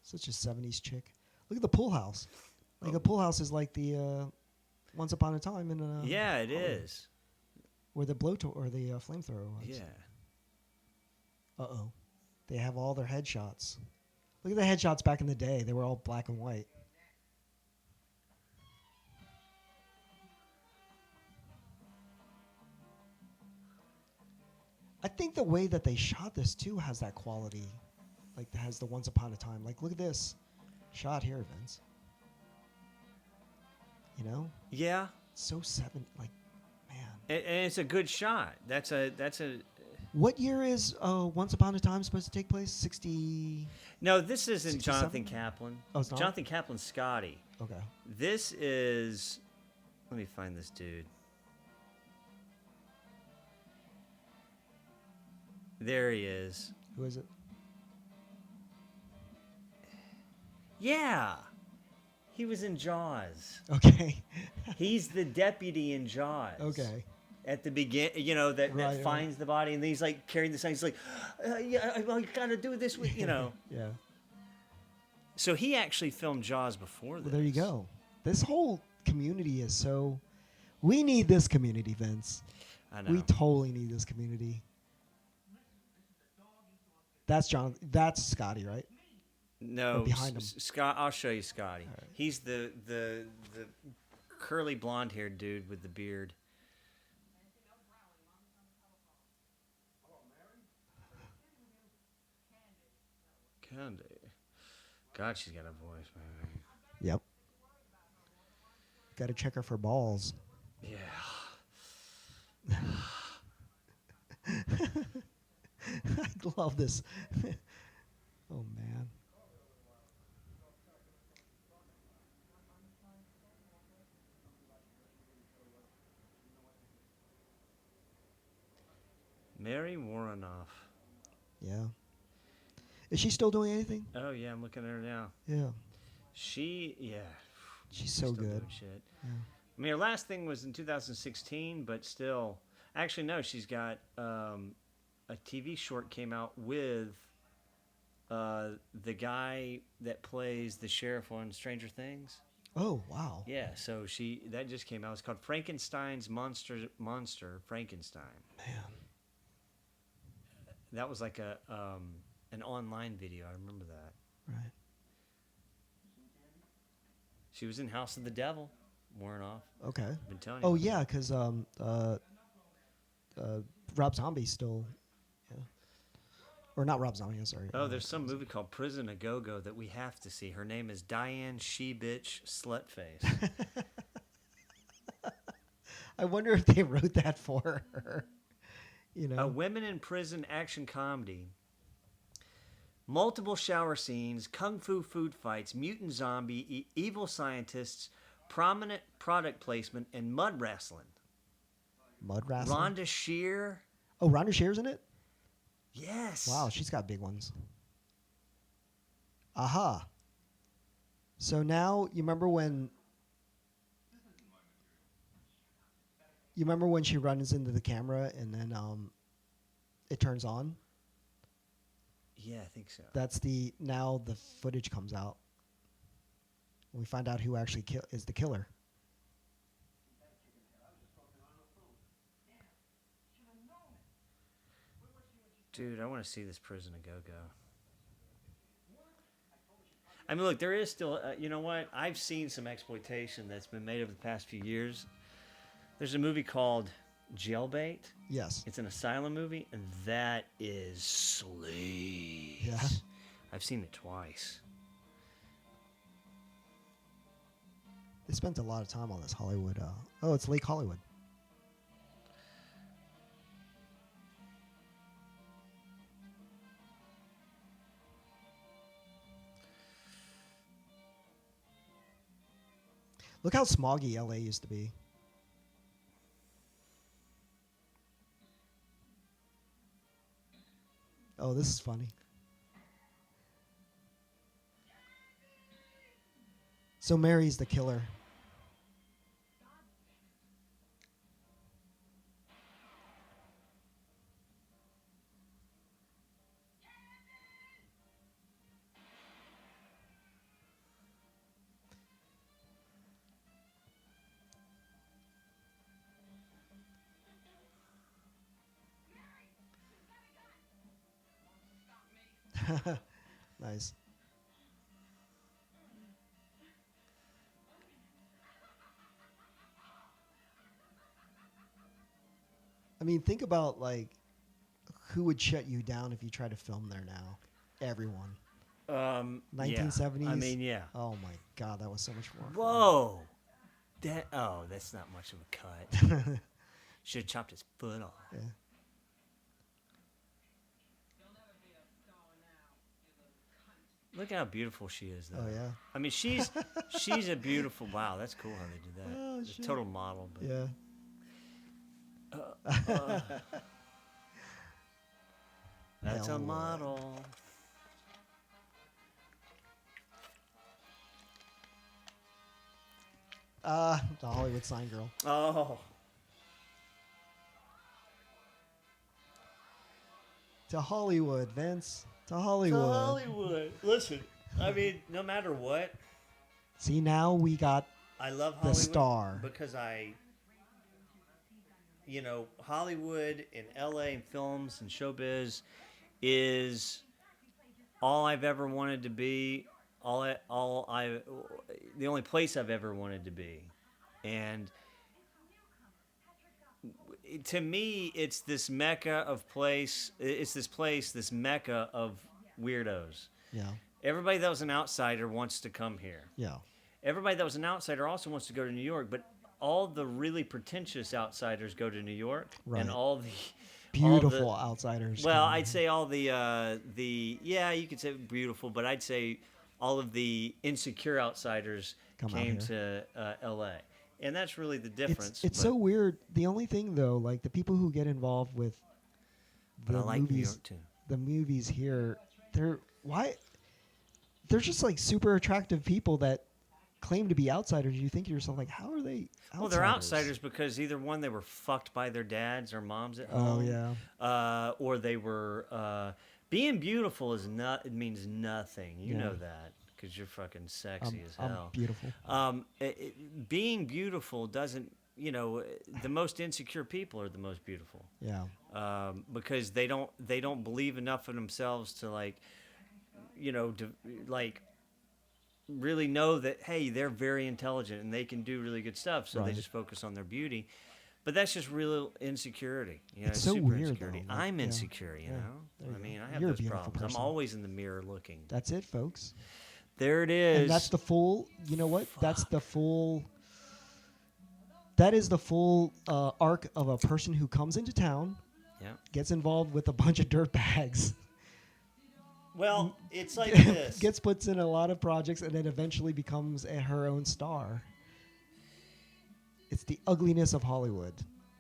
Such a 70s chick. Look at the pool house. Like the pool house is like the Once Upon a Time in Yeah, it Hollywood, is. where the or the flamethrower was. Yeah. Uh-oh. They have all their headshots. Look at the headshots back in the day. They were all black and white. I think the way that they shot this too has that quality, like it has the Once Upon a Time. Like look at this shot here, Vince. You know, Yeah, so like, man. and it's a good shot. That's a. What year is Once Upon a Time supposed to take place? 60. No, this isn't 67? Jonathan Kaplan. Oh, it's not? Jonathan Kaplan's Scotty. Okay. This is. Let me find this dude. There he is. Who is it? Yeah. He was in Jaws. Okay. He's the deputy in Jaws. Okay. At the begin, you know, that Right. finds the body, and then he's like carrying the sign. He's like, yeah, I gotta do this with, you know. Yeah. So he actually filmed Jaws before this. Well, there you go. This whole community is so. We need this community, Vince. I know. We totally need this community. That's John. That's Scotty, right? No, Or behind him. Scott. I'll show you Scotty. He's the curly blonde-haired dude with the beard. Candy. God, she's got a voice, man. Yep. Got to check her for balls. Yeah. I love this. Oh man. Mary Warrenoff. Yeah. Is she still doing anything? Oh yeah, I'm looking at her now. Yeah. Yeah. She's so still good. doing shit. Yeah. I mean, her last thing was in 2016, but still. Actually, no, she's got a TV short came out with the guy that plays the sheriff on Stranger Things. Oh wow. Yeah, so that just came out. It's called Frankenstein's Monster Frankenstein. Man. That was like an online video. I remember that. Right. She was in House of the Devil. Warrenoff. Okay. I've been telling you. Oh yeah, because Rob Zombie's still. Yeah. Or not Rob Zombie. I'm sorry. Oh, there's some movie called Prison A Go-Go that we have to see. Her name is Diane She-Bitch Slutface. I wonder if they wrote that for her. You know. A women in prison action comedy. Multiple shower scenes, kung fu food fights, mutant zombie, evil scientists, prominent product placement, and mud wrestling. Mud wrestling. Rhonda Shear. Oh, Rhonda Shear's in it. Yes. Wow, she's got big ones. Aha. So now you remember when she runs into the camera and then it turns on? Yeah, I think so. That's now the footage comes out. We find out who actually is the killer. Dude, I want to see this Prison A Go-Go. I mean, look, there is still, you know what? I've seen some exploitation that's been made over the past few years. There's a movie called Jailbait. Yes. It's an asylum movie, and that is sleaze. Yeah. I've seen it twice. They spent a lot of time on this Hollywood. It's Lake Hollywood. Look how smoggy LA used to be. Oh, this is funny. So Mary's the killer. Nice. I mean, think about like who would shut you down if you try to film there now? Everyone. 1970s. Yeah. I mean, yeah. Oh my God, that was so much more. Whoa. That's not much of a cut. Should have chopped his foot off. Yeah. Look how beautiful she is, though. Oh yeah. I mean, she's a beautiful. Wow, that's cool how they did that. Oh, It's a shit. total model. But, Yeah. That's a Hell, model. The Hollywood sign girl. Oh. To Hollywood, Vince. To Hollywood. Hollywood. Listen, I mean, no matter what, See, now we got I love the Hollywood star. because Hollywood and LA and films and showbiz is all I've ever wanted to be, the only place I've ever wanted to be. And to me, it's this mecca of place. It's this mecca of weirdos. Yeah. Everybody that was an outsider wants to come here. Yeah. Everybody that was an outsider also wants to go to New York, but all the really pretentious outsiders go to New York, Right. and all the Beautiful outsiders. well, come I'd in. say all you could say beautiful, but I'd say all of the insecure outsiders Come out came here. to L.A. And that's really the difference. It's but, so weird. The only thing though, like the people who get involved with But the I like New movies, York too. the movies here, they're just like super attractive people that claim to be outsiders. You think to yourself like, how are they outsiders? Well, they're outsiders because either one, they were fucked by their dads or moms at Oh home. yeah. Or they were being beautiful is not. It means nothing. You Yeah. know that because you're fucking sexy as I'm hell. beautiful. Being beautiful doesn't. The most insecure people are the most beautiful. Yeah. Because they don't believe enough in themselves to really know that, hey, they're very intelligent and they can do really good stuff, so they Right. just focus on their beauty. But that's just real insecurity. It's so super weird, insecurity. though, like, I'm yeah, insecure, you yeah, know? there you I go. mean, I have You're a those beautiful problems. person. I'm always in the mirror looking. That's it, folks. There it is. And that's the full. You know what? That's the full. That is the full arc of a person who comes into town, Yeah. gets involved with a bunch of dirtbags, Well, it's like this. gets puts in a lot of projects, and then eventually becomes her own star. It's the ugliness of Hollywood,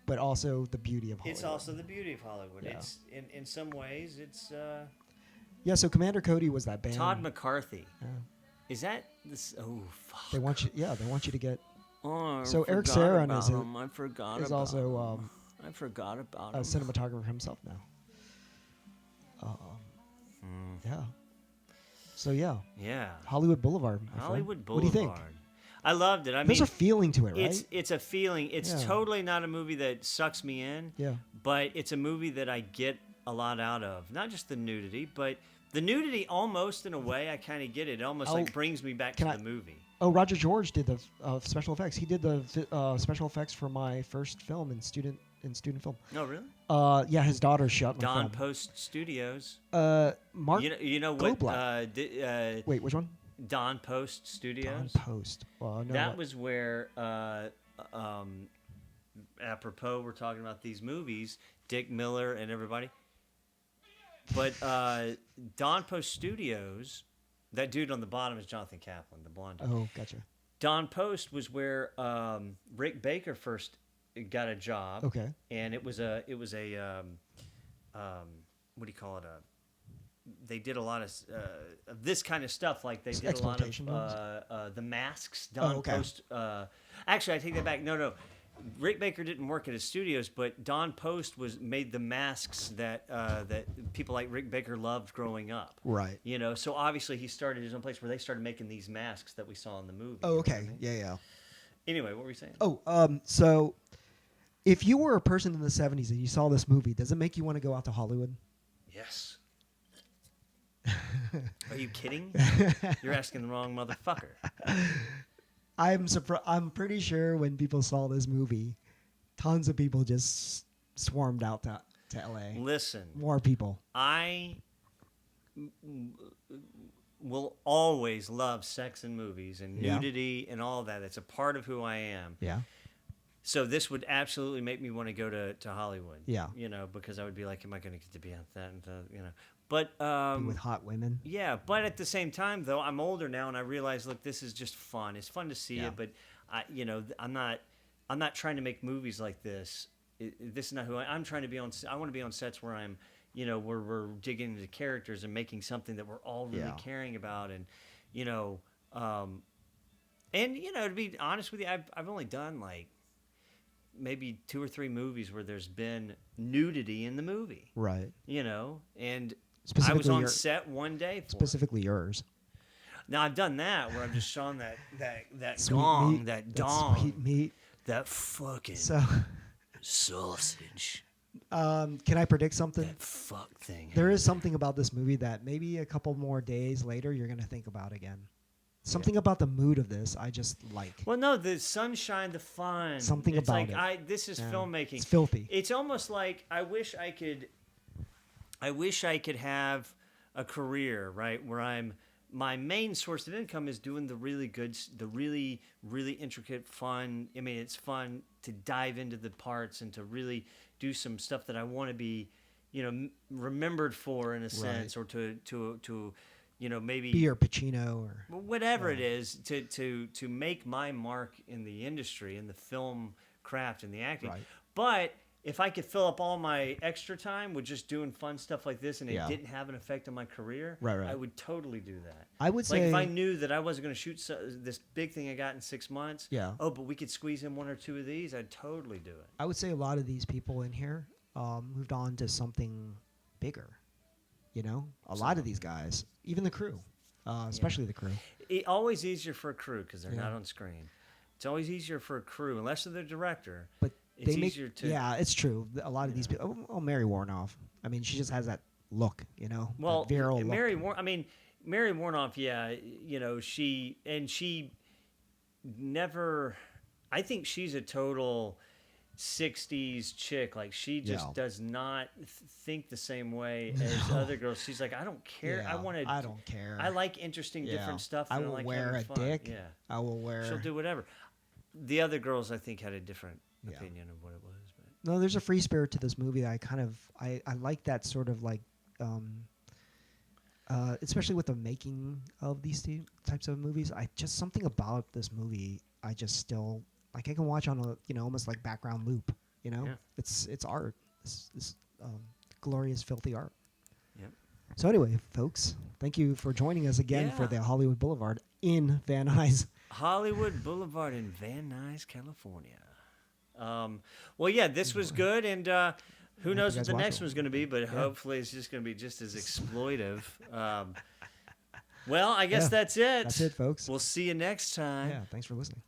but also the beauty of Hollywood. It's also the beauty of Hollywood. Yeah. It's in some ways it's Yeah, so Commander Cody was that band. Todd McCarthy. Yeah. Is that this? Oh fuck! They want you. Yeah, they want you to get. Oh, I So Eric forgot Saron about is him. I forgot is about also him. I forgot about a him. cinematographer himself now. Yeah. So yeah, Yeah. Hollywood Boulevard. my friend. Hollywood What do you Boulevard. think? I loved it. I There's mean, a feeling to it, right? it's a feeling. It's Yeah. totally not a movie that sucks me in. Yeah. But it's a movie that I get a lot out of. Not just the nudity, but the nudity almost in a way I kind of get it. It almost like brings me back to can I- the movie. Oh, Roger George did the special effects. He did the special effects for my first film in student film. No, really? Yeah, his daughter shot my Don film. Post Studios. Mark. You know what? Goldblatt. Wait, which one? Don Post Don Studios. Post. Well, no, That was where, apropos, we're talking about these movies, Dick Miller and everybody. But Don Post Studios, that dude on the bottom is Jonathan Kaplan, the blonde dude. Oh, gotcha. Don Post was where Rick Baker first got a job. Okay. And it was a what do you call it? They did a lot of this kind of stuff. Like they did a lot Exploitation of the masks. Don okay. Post. Actually, I take that back. No. Rick Baker didn't work at his studios, but Don Post made the masks that people like Rick Baker loved growing up. Right. You know, so obviously he started his own place where they started making these masks that we saw in the movie. Oh, you know okay. what I mean? Yeah. Anyway, what were you saying? Oh, so if you were a person in the 70s and you saw this movie, does it make you want to go out to Hollywood? Yes. Are you kidding? You're asking the wrong motherfucker. I'm pretty sure when people saw this movie, tons of people just swarmed out to LA. Listen, More people. I will always love sex in movies and Yeah. nudity and all that. It's a part of who I am. Yeah. So this would absolutely make me want to go to Hollywood. Yeah. You know, because I would be like, am I going to get to be on that? And you know, but Be with hot women. yeah. But at the same time, though, I'm older now, and I realize, look, this is just fun. It's fun to see Yeah. it, but I'm not trying to make movies like this. This is not who I'm trying to be on. I want to be on sets where I'm, where we're digging into characters and making something that we're all really Yeah. caring about, and to be honest with you, I've only done like maybe 2 or 3 movies where there's been nudity in the movie, Right. and I Specifically was on your- set one day for it. Specifically yours. Now I've done that where I've just shown that Sweet gong, meat. that That dong, sweet meat. that fucking So, sausage, can I predict something? that fuck thing. There is something about this movie that maybe a couple more days later you're going to think about again. Something about the mood of this I just like. Well, no, the sunshine, the fun. Something it's about like, it. This is Yeah. filmmaking. It's filthy. It's almost like I wish I could have a career, right, where my main source of income is doing the really good, the really, really intricate fun. I mean, it's fun to dive into the parts and to really do some stuff that I want to be, remembered for in a sense, or to maybe Be your Pacino or whatever it is to make my mark in the industry, in the film craft and the acting. Right. But if I could fill up all my extra time with just doing fun stuff like this and it Yeah. didn't have an effect on my career, Right. I would totally do that. I would Like if I say- knew that I wasn't going to shoot this big thing I got in 6 months, Yeah. oh, but we could squeeze in 1 or 2 of these, I'd totally do it. I would say a lot of these people in here moved on to something bigger. A lot of these guys, even the crew, especially the crew. Always easier for a crew because they're Yeah. not on screen. It's always easier for a crew, unless they're the director. But It's they make easier to yeah, it's true. A lot of these people. Oh, Mary Warnoff. I mean, she just has that look, Well, that virile look. Mary Warnoff, yeah, she never. I think she's a total 60s chick. Like she just Yeah. does not think the same way as other girls. She's like, I don't care. Yeah, I don't care. I like interesting, Yeah. different stuff. I and will like wear having a fun. dick. Yeah, I will wear. she'll do whatever. The other girls, I think, had a different Yeah. opinion of what it was. But No, there's a free spirit to this movie. That I like that sort of like, especially with the making of these types of movies. Something about this movie. I just still like. I can watch on a almost like background loop. Yeah. It's art. It's glorious, filthy art. Yep. So anyway, folks, thank you for joining us again for Yeah. the Hollywood Boulevard in Van Nuys. Hollywood Boulevard in Van Nuys, California. Well, yeah, this was good, and who knows you what guys the watch next it. one's going to be, but hopefully it's just going to be just as exploitive. Well, I guess Yeah, that's it. that's it, folks. We'll see you next time. Yeah, thanks for listening.